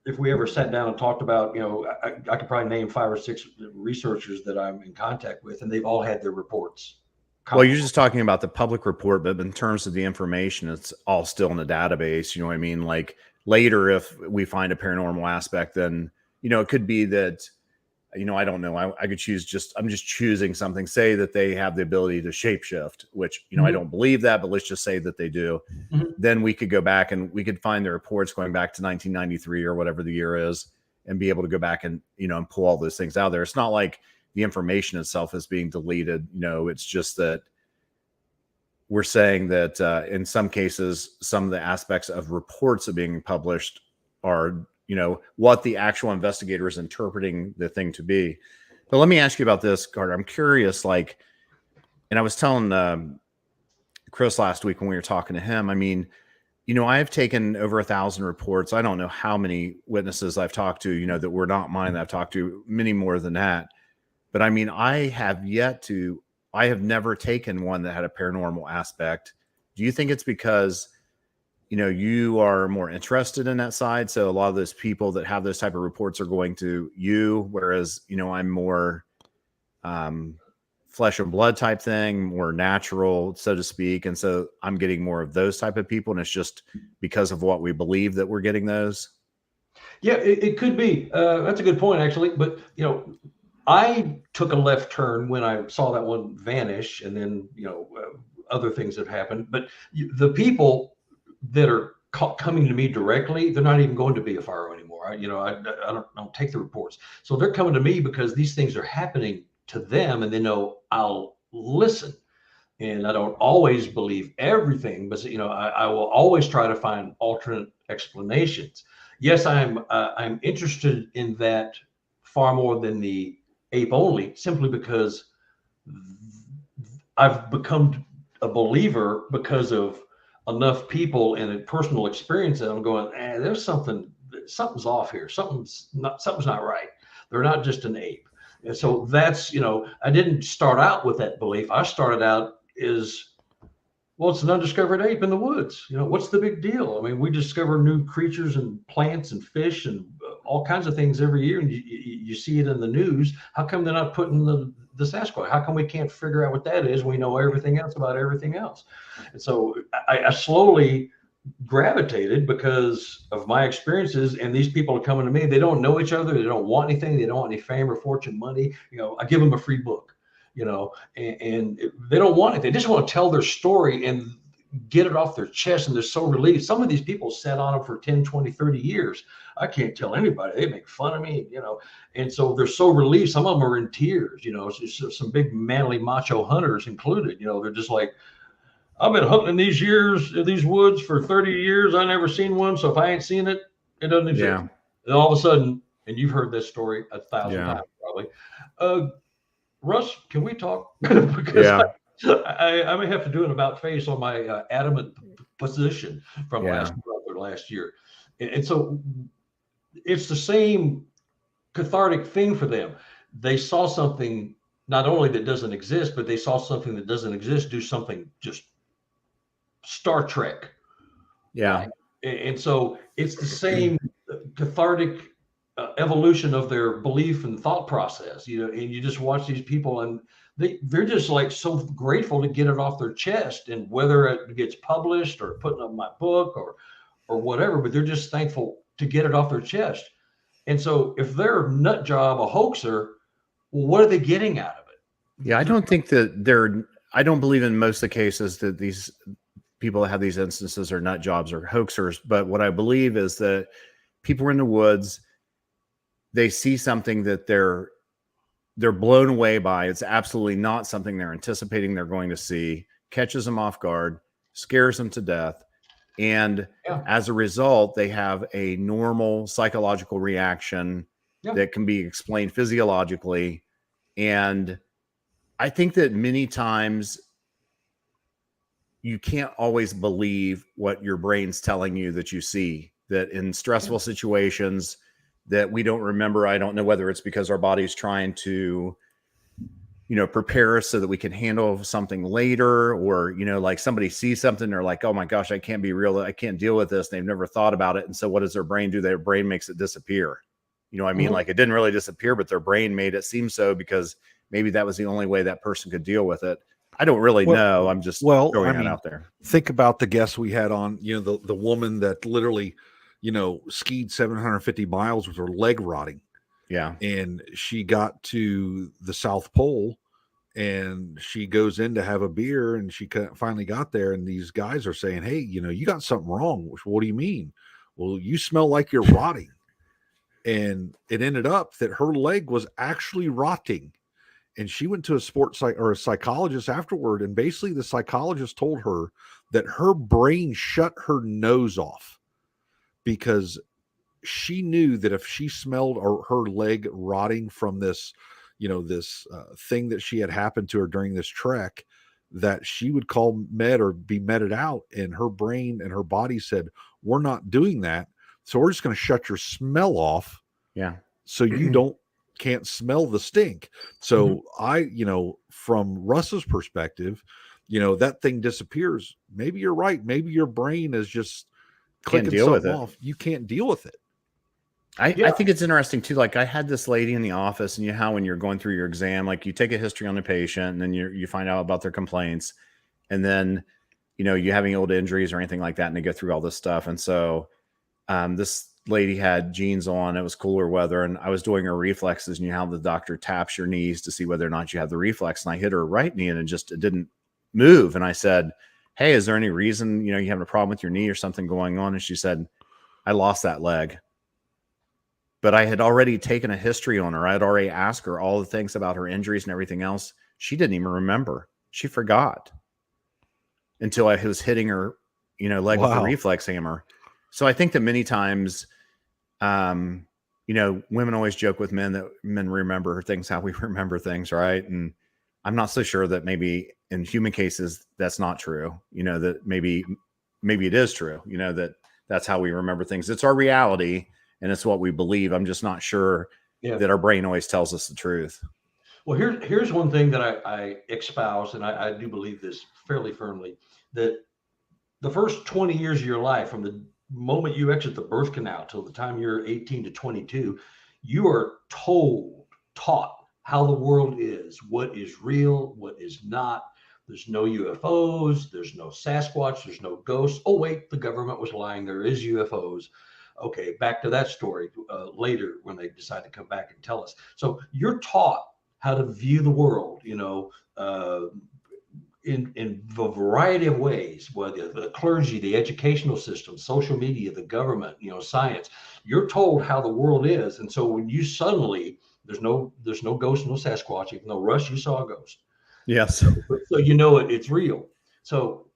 if we ever sat down and talked about, I could probably name 5 or 6 researchers that I'm in contact with, and they've all had their reports. Well, you're just talking about the public report, but in terms of the information, it's all still in the database. You know what I mean? Like later, if we find a paranormal aspect, then, it could be that, I don't know. I could choose I'm just choosing something, say that they have the ability to shapeshift, which, I don't believe that, but let's just say that they do. Then we could go back and we could find the reports going back to 1993 or whatever the year is, and be able to go back and, and pull all those things out there. It's not like the information itself is being deleted. It's just that we're saying that in some cases, some of the aspects of reports that are being published are, what the actual investigator is interpreting the thing to be. But let me ask you about this, Carter. I'm curious, and I was telling Chris last week when we were talking to him, I mean, I've taken over 1,000 reports. I don't know how many witnesses I've talked to, that were not mine that I've talked to, many more than that. But I mean, I have never taken one that had a paranormal aspect. Do you think it's because, you are more interested in that side? So a lot of those people that have those type of reports are going to you, whereas, I'm more flesh and blood type thing, more natural, so to speak. And so I'm getting more of those type of people. And it's just because of what we believe that we're getting those. Yeah, it could be. That's a good point, actually. But, I took a left turn when I saw that one vanish, and then, other things have happened. But the people that are coming to me directly, they're not even going to BFRO anymore. I don't take the reports. So they're coming to me because these things are happening to them, and they know I'll listen. And I don't always believe everything, but I will always try to find alternate explanations. Yes, I'm interested in that far more than the ape only, simply because I've become a believer because of enough people and a personal experience that I'm going, there's something's off here. Something's not right. They're not just an ape. And so that's, I didn't start out with that belief. I started out it's an undiscovered ape in the woods. What's the big deal? I mean, we discover new creatures and plants and fish and all kinds of things every year, and you see it in the news. How come they're not putting the Sasquatch? How come we can't figure out what that is? We know everything else about everything else. And so I slowly gravitated because of my experiences, and these people are coming to me. They don't know each other. They don't want anything. They don't want any fame or fortune, money. I give them a free book, and they don't want it. They just want to tell their story and get it off their chest, and they're so relieved. Some of these people sat on them for 10, 20, 30 years. I can't tell anybody. They make fun of me, and so they're so relieved. Some of them are in tears, some big manly macho hunters included. They're just like, I've been hunting in these woods for 30 years. I never seen one. So if I ain't seen it, it doesn't exist. Yeah. And all of a sudden, and you've heard this story 1,000 times probably. Russ, can we talk? Because I may have to do an about face on my adamant position from last month or last year. And so it's the same cathartic thing for them. They saw something not only that doesn't exist, but they saw something that doesn't exist do something just Star Trek. Yeah. And so it's the same cathartic evolution of their belief and thought process, and you just watch these people, and they're just like so grateful to get it off their chest, and whether it gets published or putting up my book or whatever, but they're just thankful to get it off their chest. And so if they're nut job, a hoaxer, well, what are they getting out of it? Yeah. I don't think that I don't believe in most of the cases that these people that have these instances are nut jobs or hoaxers. But what I believe is that people are in the woods, they see something that they're blown away by. It's absolutely not something they're anticipating they're going to see, catches them off guard, scares them to death. And as a result, they have a normal psychological reaction that can be explained physiologically. And I think that many times you can't always believe what your brain's telling you that you see, that in stressful situations that we don't remember. I don't know whether it's because our body's trying to prepare us so that we can handle something later, or, like somebody sees something, they're like, oh my gosh, I can't be real. I can't deal with this. They've never thought about it. And so what does their brain do? Their brain makes it disappear. You know what I mean? Like it didn't really disappear, but their brain made it seem so because maybe that was the only way that person could deal with it. I don't really know. I'm just throwing it out there. Think about the guests we had on, the woman that literally, skied 750 miles with her leg rotting. Yeah. And she got to the South Pole and she goes in to have a beer, and she finally got there. And these guys are saying, hey, you got something wrong. What do you mean? Well, you smell like you're rotting. And it ended up that her leg was actually rotting. And she went to a psychologist afterward. And basically the psychologist told her that her brain shut her nose off because she knew that if she smelled her leg rotting from this, this thing that she had happened to her during this trek, that she would call med or be meted out. And her brain and her body said, we're not doing that. So we're just going to shut your smell off. Yeah. So you can't smell the stink. So from Russ's perspective, that thing disappears. Maybe you're right. Maybe your brain is just clicking something off. You can't deal with it. I think it's interesting too. Like I had this lady in the office, and how when you're going through your exam, like you take a history on the patient, and then you find out about their complaints, and then you having old injuries or anything like that, and they go through all this stuff. And so this lady had jeans on. It was cooler weather, and I was doing her reflexes, and how the doctor taps your knees to see whether or not you have the reflex. And I hit her right knee, and it didn't move. And I said, hey, is there any reason you having a problem with your knee or something going on? And she said, I lost that leg. But I had already taken a history on her. I had already asked her all the things about her injuries and everything else. She didn't even remember. She forgot until I was hitting her, leg with the reflex hammer. So I think that many times, women always joke with men that men remember things how we remember things, right? And I'm not so sure that maybe in human cases that's not true. That maybe it is true. That that's how we remember things. It's our reality. And it's what we believe. I'm just not sure that our brain always tells us the truth. Well, here's one thing that I espouse, and I do believe this fairly firmly, that the first 20 years of your life, from the moment you exit the birth canal till the time you're 18 to 22, you are taught how the world is, what is real, what is not. There's no UFOs, there's no Sasquatch, there's no ghosts. Oh, wait, the government was lying. There is UFOs. Okay, back to that story later when they decide to come back and tell us. So you're taught how to view the world, in a variety of ways, whether the clergy, the educational system, social media, the government, science. You're told how the world is. And so when you suddenly, there's no ghost, no Sasquatch, even though Russ, you saw a ghost. Yes. So it's real. So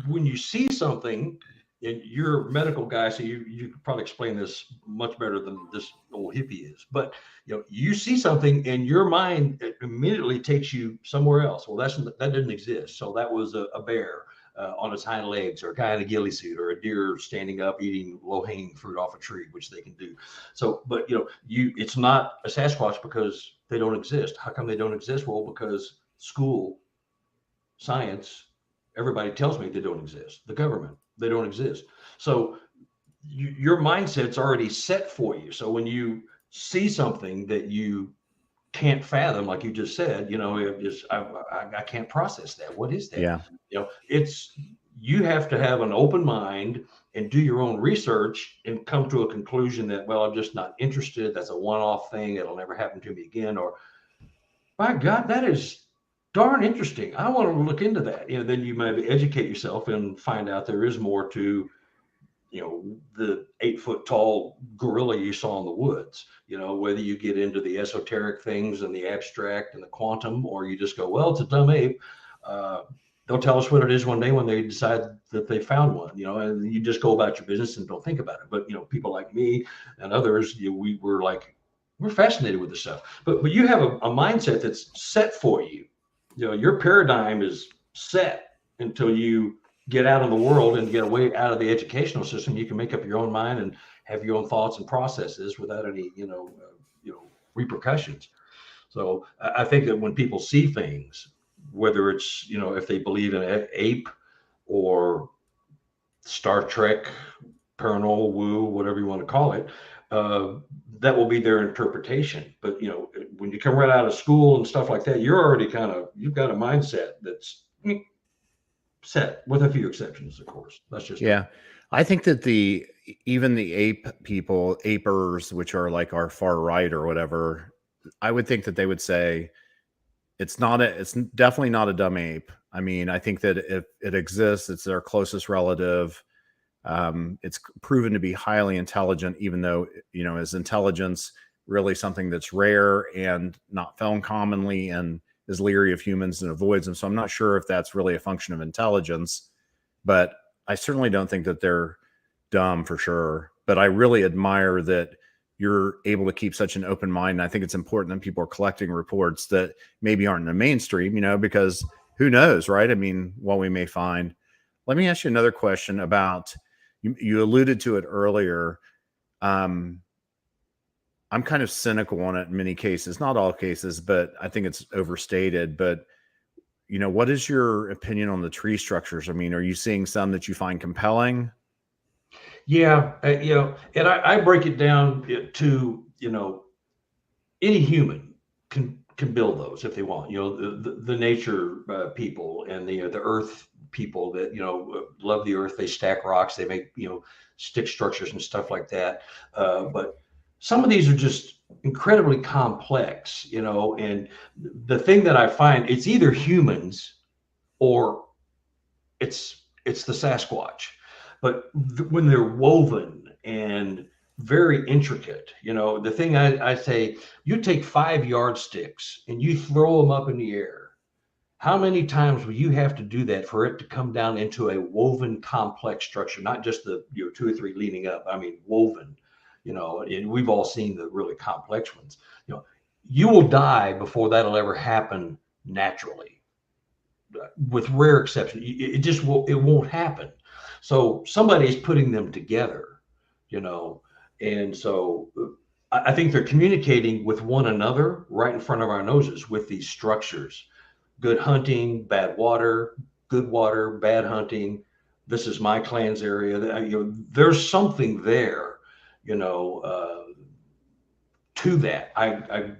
when you see something, and you're a medical guy, so you could probably explain this much better than this old hippie is. But you see something, and your mind immediately takes you somewhere else. Well, that didn't exist. So that was a bear on its hind legs, or a guy in a ghillie suit, or a deer standing up eating low-hanging fruit off a tree, which they can do. So, but it's not a Sasquatch because they don't exist. How come they don't exist? Well, because school, science, everybody tells me they don't exist. The government. They don't exist. So your mindset's already set for you. So when you see something that you can't fathom, like you just said, I can't process that. What is that? Yeah. You have to have an open mind and do your own research and come to a conclusion that, well, I'm just not interested. That's a one-off thing. It'll never happen to me again. Or, by God, that is darn interesting. I want to look into that. Then you maybe educate yourself and find out there is more to, the 8-foot tall gorilla you saw in the woods, whether you get into the esoteric things and the abstract and the quantum, or you just go, well, it's a dumb ape. They'll tell us what it is one day when they decide that they found one, and you just go about your business and don't think about it. But, people like me and others, we're fascinated with this stuff, but you have a mindset that's set for you. Your paradigm is set until you get out in the world and get away out of the educational system. You can make up your own mind and have your own thoughts and processes without any, repercussions. So I think that when people see things, whether it's, if they believe in ape or Star Trek, paranormal woo, whatever you want to call it, uh, that will be their interpretation. But when you come right out of school and stuff like that, you're already you've got a mindset that's set, with a few exceptions, of course. That's just Yeah. I think that even the ape people, apers, which are like our far right or whatever, I would think that they would say it's definitely not a dumb ape. I mean, I think that if it exists, it's their closest relative. It's proven to be highly intelligent, even though, is intelligence really something that's rare and not found commonly, and is leery of humans and avoids them. So I'm not sure if that's really a function of intelligence, but I certainly don't think that they're dumb for sure. But I really admire that you're able to keep such an open mind. And I think it's important that people are collecting reports that maybe aren't in the mainstream, because who knows, right? I mean, what we may find. Let me ask you another question about, you alluded to it earlier. I'm kind of cynical on it in many cases, not all cases, but I think it's overstated. But, what is your opinion on the tree structures? I mean, are you seeing some that you find compelling? Yeah, and I break it down to, any human can build those if they want. The nature people and the earth people that love the earth. They stack rocks. They make stick structures and stuff like that. But some of these are just incredibly complex. And the thing that I find, it's either humans or it's the Sasquatch. But when they're woven and very intricate, the thing I say, you take 5 yardsticks and you throw them up in the air. How many times will you have to do that for it to come down into a woven complex structure, not just the 2 or 3 leaning up? I mean, woven, and we've all seen the really complex ones. You will die before that'll ever happen naturally, with rare exception. It just won't happen. So somebody's putting them together, and so I think they're communicating with one another right in front of our noses with these structures. Good hunting, bad water, good water, bad hunting. This is my clan's area. There's something there, to that. I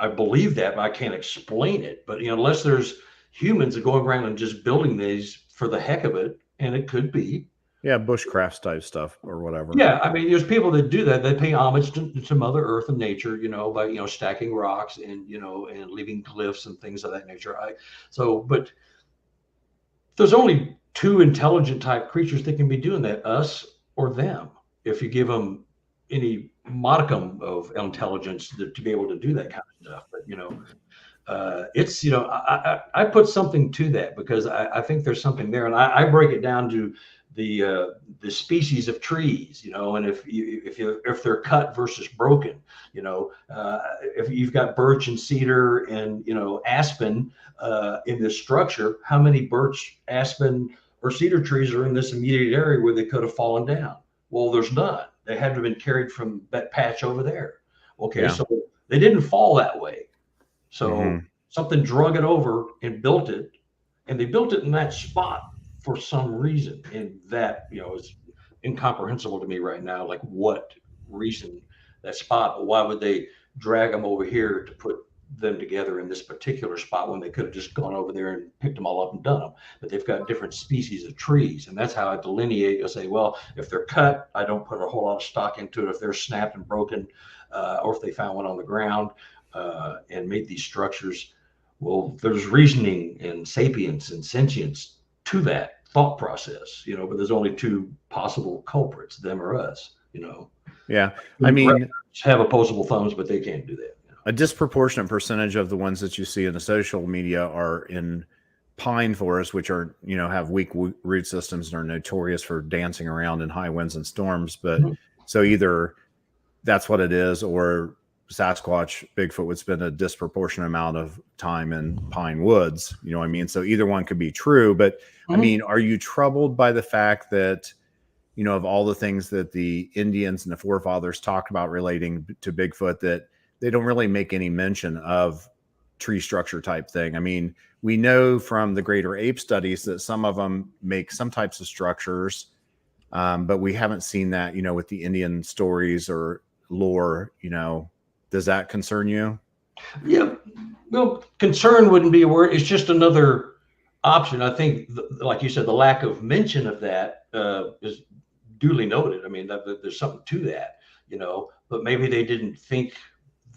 believe that, but I can't explain it. But unless there's humans that going around and just building these for the heck of it, and it could be. Yeah, bushcraft type stuff or whatever. Yeah, I mean, there's people that do that. They pay homage to Mother Earth and nature, by stacking rocks and and leaving cliffs and things of that nature. But there's only 2 intelligent type creatures that can be doing that: us or them. If you give them any modicum of intelligence to be able to do that kind of stuff, but it's I put something to that, because I think there's something there, and I break it down to the species of trees, and if they're cut versus broken, if you've got birch and cedar and aspen in this structure, how many birch, aspen, or cedar trees are in this immediate area where they could have fallen down? Well, there's none. They had to have been carried from that patch over there. Okay, yeah. So they didn't fall that way. So something drug it over and built it, and they built it in that spot for some reason. And that, is incomprehensible to me right now. Like, what reason that spot? But why would they drag them over here to put them together in this particular spot when they could have just gone over there and picked them all up and done them? But they've got different species of trees, and that's how I delineate. You'll say, well, if they're cut, I don't put a whole lot of stock into it. If they're snapped and broken, or if they found one on the ground and made these structures, well, there's reasoning and sapience and sentience to that thought process, but there's only 2 possible culprits, them or us, Yeah, I mean, have opposable thumbs, but they can't do that. A disproportionate percentage of the ones that you see in the social media are in pine forests, which are, have weak root systems and are notorious for dancing around in high winds and storms. But so either that's what it is, or Sasquatch, Bigfoot would spend a disproportionate amount of time in pine woods. You know what I mean? So either one could be true. But I mean, are you troubled by the fact that, of all the things that the Indians and the forefathers talked about relating to Bigfoot, that they don't really make any mention of tree structure type thing. I mean, we know from the greater ape studies that some of them make some types of structures, but we haven't seen that, you know, with the Indian stories or lore. You know, does that concern you? Yeah, well, concern wouldn't be a word. It's just another option. I think, like you said, the lack of mention of that is duly noted. I mean, there's something to that, you know, but maybe they didn't think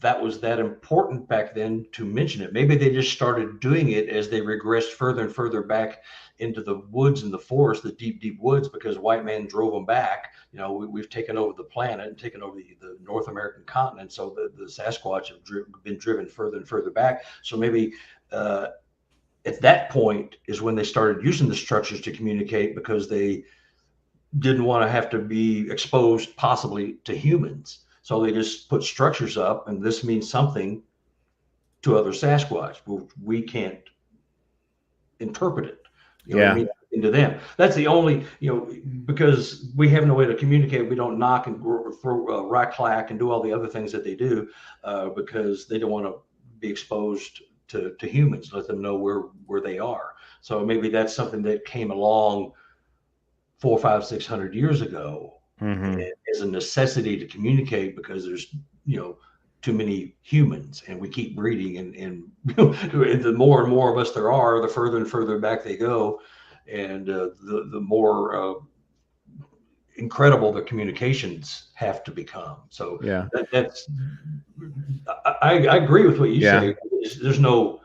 that was that important back then to mention it. Maybe they just started doing it as they regressed further and further back into the woods and the forest, the deep, deep woods, because white man drove them back. You know, we've taken over the planet and taken over the North American continent. So the Sasquatch have been driven further and further back. So maybe at that point is when they started using the structures to communicate, because they didn't want to have to be exposed possibly to humans. So they just put structures up, and this means something to other Sasquatch. We can't interpret it. You know, Yeah. it means something to them. That's the only, you know, because we have no way to communicate. We don't knock and throw rock clack and do all the other things that they do because they don't want to be exposed to humans. Let them know where they are. So maybe that's something that came along 400, 500, 600 years ago. Mm-hmm. As a necessity to communicate, because there's, you know, too many humans and we keep breeding, and the more and more of us there are, the further and further back they go, and the more incredible the communications have to become. So Yeah. I agree with what you Yeah. say. There's no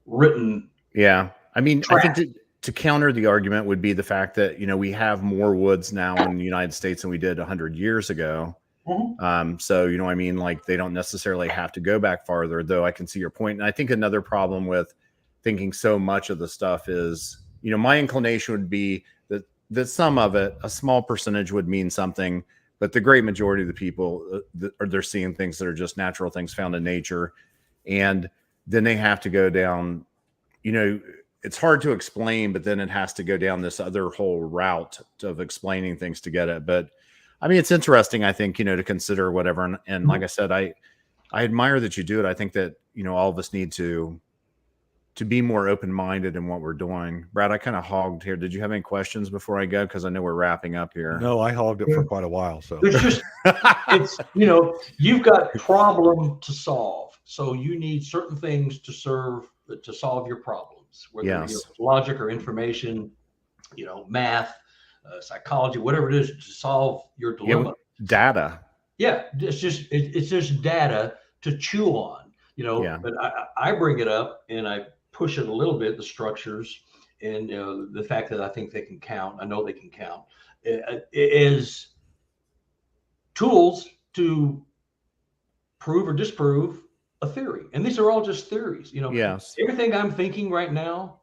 written. Yeah. I mean, I track. think to counter the argument would be the fact that, you know, we have more woods now in the United States than we did 100 years ago. Mhm. So, you know, I mean, like, they don't necessarily have to go back farther, though I can see your point. And I think another problem with thinking so much of the stuff is, you know, my inclination would be that some of it, a small percentage, would mean something, but the great majority of the people they're seeing things that are just natural things found in nature. And then they have to go down, you know, it's hard to explain, but then it has to go down this other whole route of explaining things to get it. But I mean, it's interesting, I think, you know, to consider whatever. And like I said, I admire that you do it. I think that, you know, all of us need to be more open-minded in what we're doing. Brad, I kind of hogged here. Did you have any questions before I go? Because I know we're wrapping up here. No, I hogged it for quite a while. So It's just, it's, you know, you've got problem to solve. So you need certain things to solve your problems, whether Yes. it's logic or information, you know, math, psychology, whatever it is, to solve your dilemma. Data. Yeah, it's just data to chew on, you know. Yeah. But I bring it up and I push it a little bit, the structures, and the fact that I think they can count. I know they can count is tools to prove or disprove a theory. And these are all just theories, you know. Yes. Everything I'm thinking right now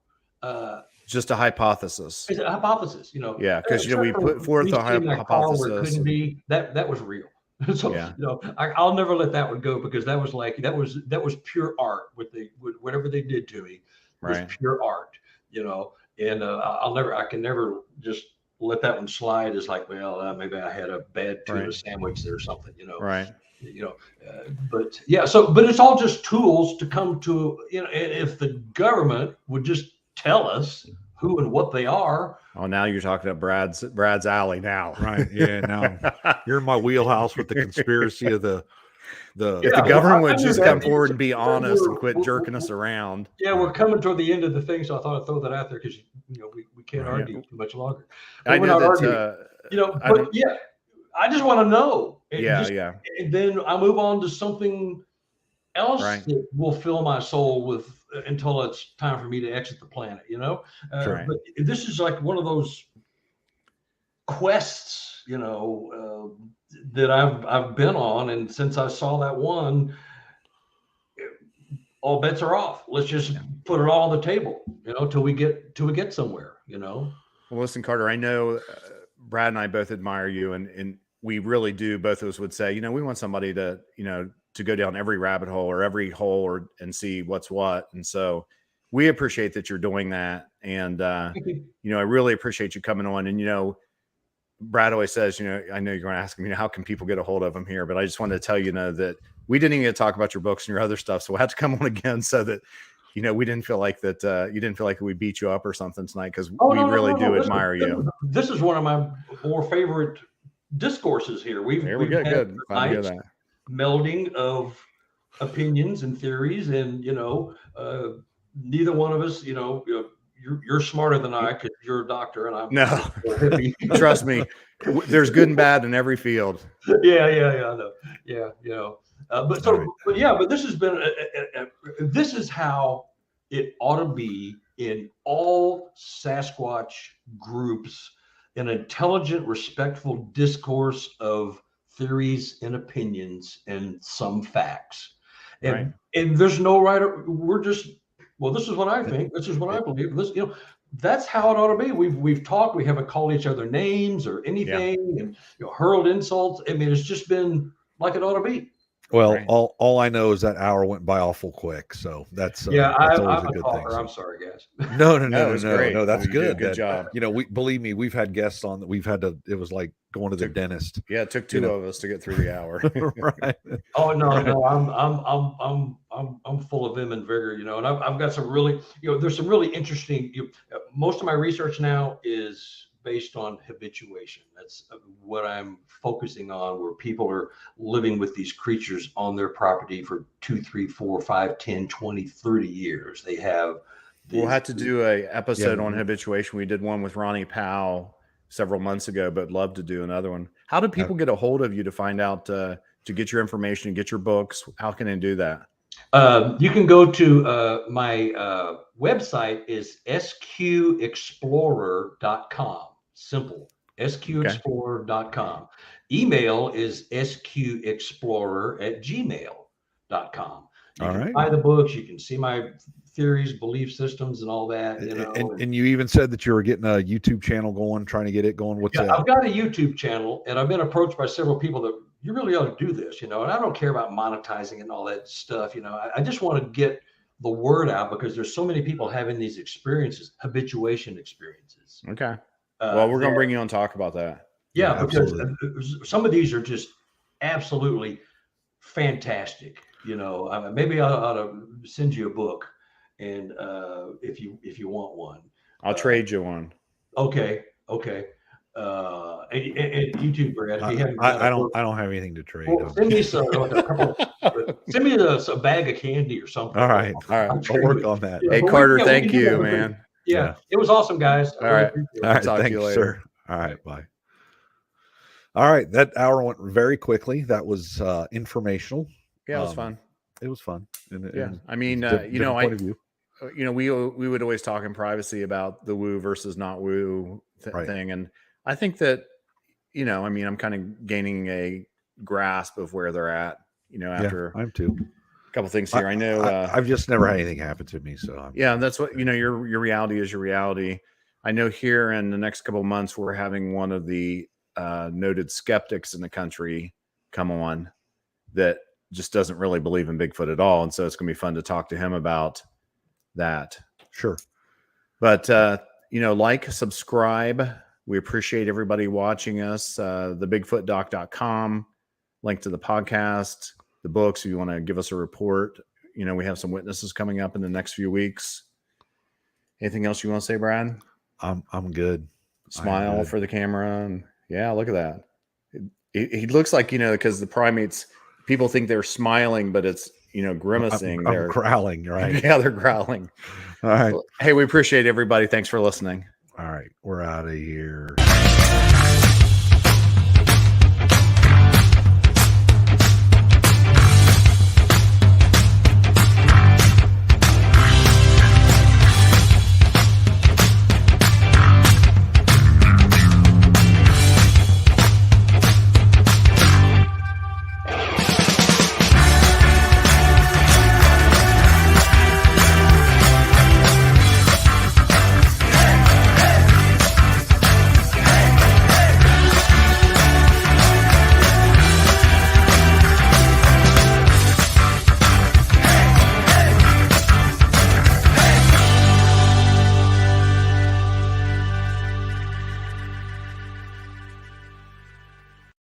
Just a hypothesis. is a hypothesis, you know. Yeah, because, you know, we put forth Me a seeing my car where it hypothesis. couldn't be, that was real. So, Yeah. you know, I'll never let that one go, because that was pure art. With whatever they did to me was Right. pure art, you know. And I can never just let that one slide. As like, well, maybe I had a bad tuna Right. sandwich or something, you know. Right. You know, but yeah. So, but it's all just tools to come to, you know. If the government would just tell us who and what they are. Oh, now you're talking about Brad's alley now. right, yeah. Now you're in my wheelhouse with the conspiracy of the. If Yeah, the government well, I would knew just that. come forward and be honest and We're- quit jerking us around. Yeah, we're coming toward the end of the thing, so I thought I'd throw that out there, because, you know, we can't Right. argue too much longer. I We're know not that. arguing, you know. I But don't- yeah, I just want to know. And Yeah, just- yeah. And then I move on to something else Right. that will fill my soul with until it's time for me to exit the planet, you know. Right. But this is like one of those quests, you know, that I've been on, and since I saw that one, all bets are off. Let's just put it all on the table, you know, till we get somewhere, you know. Well, listen, Carter, I know Brad and I both admire you, and we really do. Both of us would say, you know, we want somebody to, you know, to go down every rabbit hole or every hole and see what's what. And so we appreciate that you're doing that. And, you know, I really appreciate you coming on. And, you know, Brad always says, you know, I know you're going to ask me, you know, how can people get a hold of him here? But I just wanted to tell you, know, that we didn't even get to talk about your books and your other stuff. So we'll have to come on again so that, we didn't feel like that. You didn't feel like we beat you up or something tonight, because we really do admire you. This is one of my more favorite discourses here. There we go. Good. Glad to hear that. Melding of opinions and theories, and neither one of us, you're smarter than I, because you're a doctor and I'm no. Trust me, there's good and bad in every field. Yeah, I know. Yeah, but this has been this is how it ought to be in all Sasquatch groups: an intelligent, respectful discourse of theories and opinions and some facts. And there's no right or we're just, well, this is what I think, this is what I believe. This, that's how it ought to be. We've talked, we haven't called each other names or anything, and hurled insults. I mean, it's just been like it ought to be. Well, all I know is that hour went by awful quick, so that's I'm a good thing. I'm sorry, guys. No, that's good. Good job. Believe me, we've had guests on that we've had to. It was like going to the dentist. Yeah, it took two of us to get through the hour. Right. Oh no, I'm full of vim and vigor, and I've got some really, there's some really interesting. Most of my research now is based on habituation. That's what I'm focusing on, where people are living with these creatures on their property for 2, 3, 4, 5, 10, 20, 30 years. They have. We'll have to do a episode on habituation. We did one with Ronnie Powell several months ago, but love to do another one. How do people get a hold of you to find out, to get your information and get your books? How can they do that? You can go to my website is sqexplorer.com. Simple. sqexplorer.com. Email is sqexplorer@gmail.com. You can buy the books. You can see my theories, belief systems, and all that. And you even said that you were getting a YouTube channel going, trying to get it going. What's that? I've got a YouTube channel, and I've been approached by several people that you really ought to do this, and I don't care about monetizing and all that stuff. I just want to get the word out, because there's so many people having these experiences, habituation experiences. Okay. Well, we're going to bring you on to talk about that. Yeah, because some of these are just absolutely fantastic. Maybe I ought to send you a book, and if you want one, I'll trade you one. Okay. And you too, Brad. I don't have anything to trade. Well, send me send me a bag of candy or something. All right. I'll work on that. Hey, Carter, thank you, man. Yeah, it was awesome, guys. All right. Talk to you later. Sir. All right, bye. All right, that hour went very quickly. That was informational. Yeah, it was fun. It was fun. I mean, point of view. We would always talk in privacy about the woo versus not woo thing, and I think that I'm kind of gaining a grasp of where they're at. After I'm too. A couple things here. I know I've just never had anything happen to me, so that's what your reality is your reality. I know here in the next couple of months we're having one of the noted skeptics in the country come on that just doesn't really believe in Bigfoot at all, and so it's going to be fun to talk to him about that. Sure. But subscribe. We appreciate everybody watching us. Thebigfootdoc.com, link to the podcast, the books. If you want to give us a report, we have some witnesses coming up in the next few weeks. Anything else you want to say, Brad? I'm good. Smile good for the camera. And look at that. He looks like, because the primates, people think they're smiling, but it's, grimacing. They're growling, right? Yeah, they're growling. All right. Hey, we appreciate everybody. Thanks for listening. All right. We're out of here.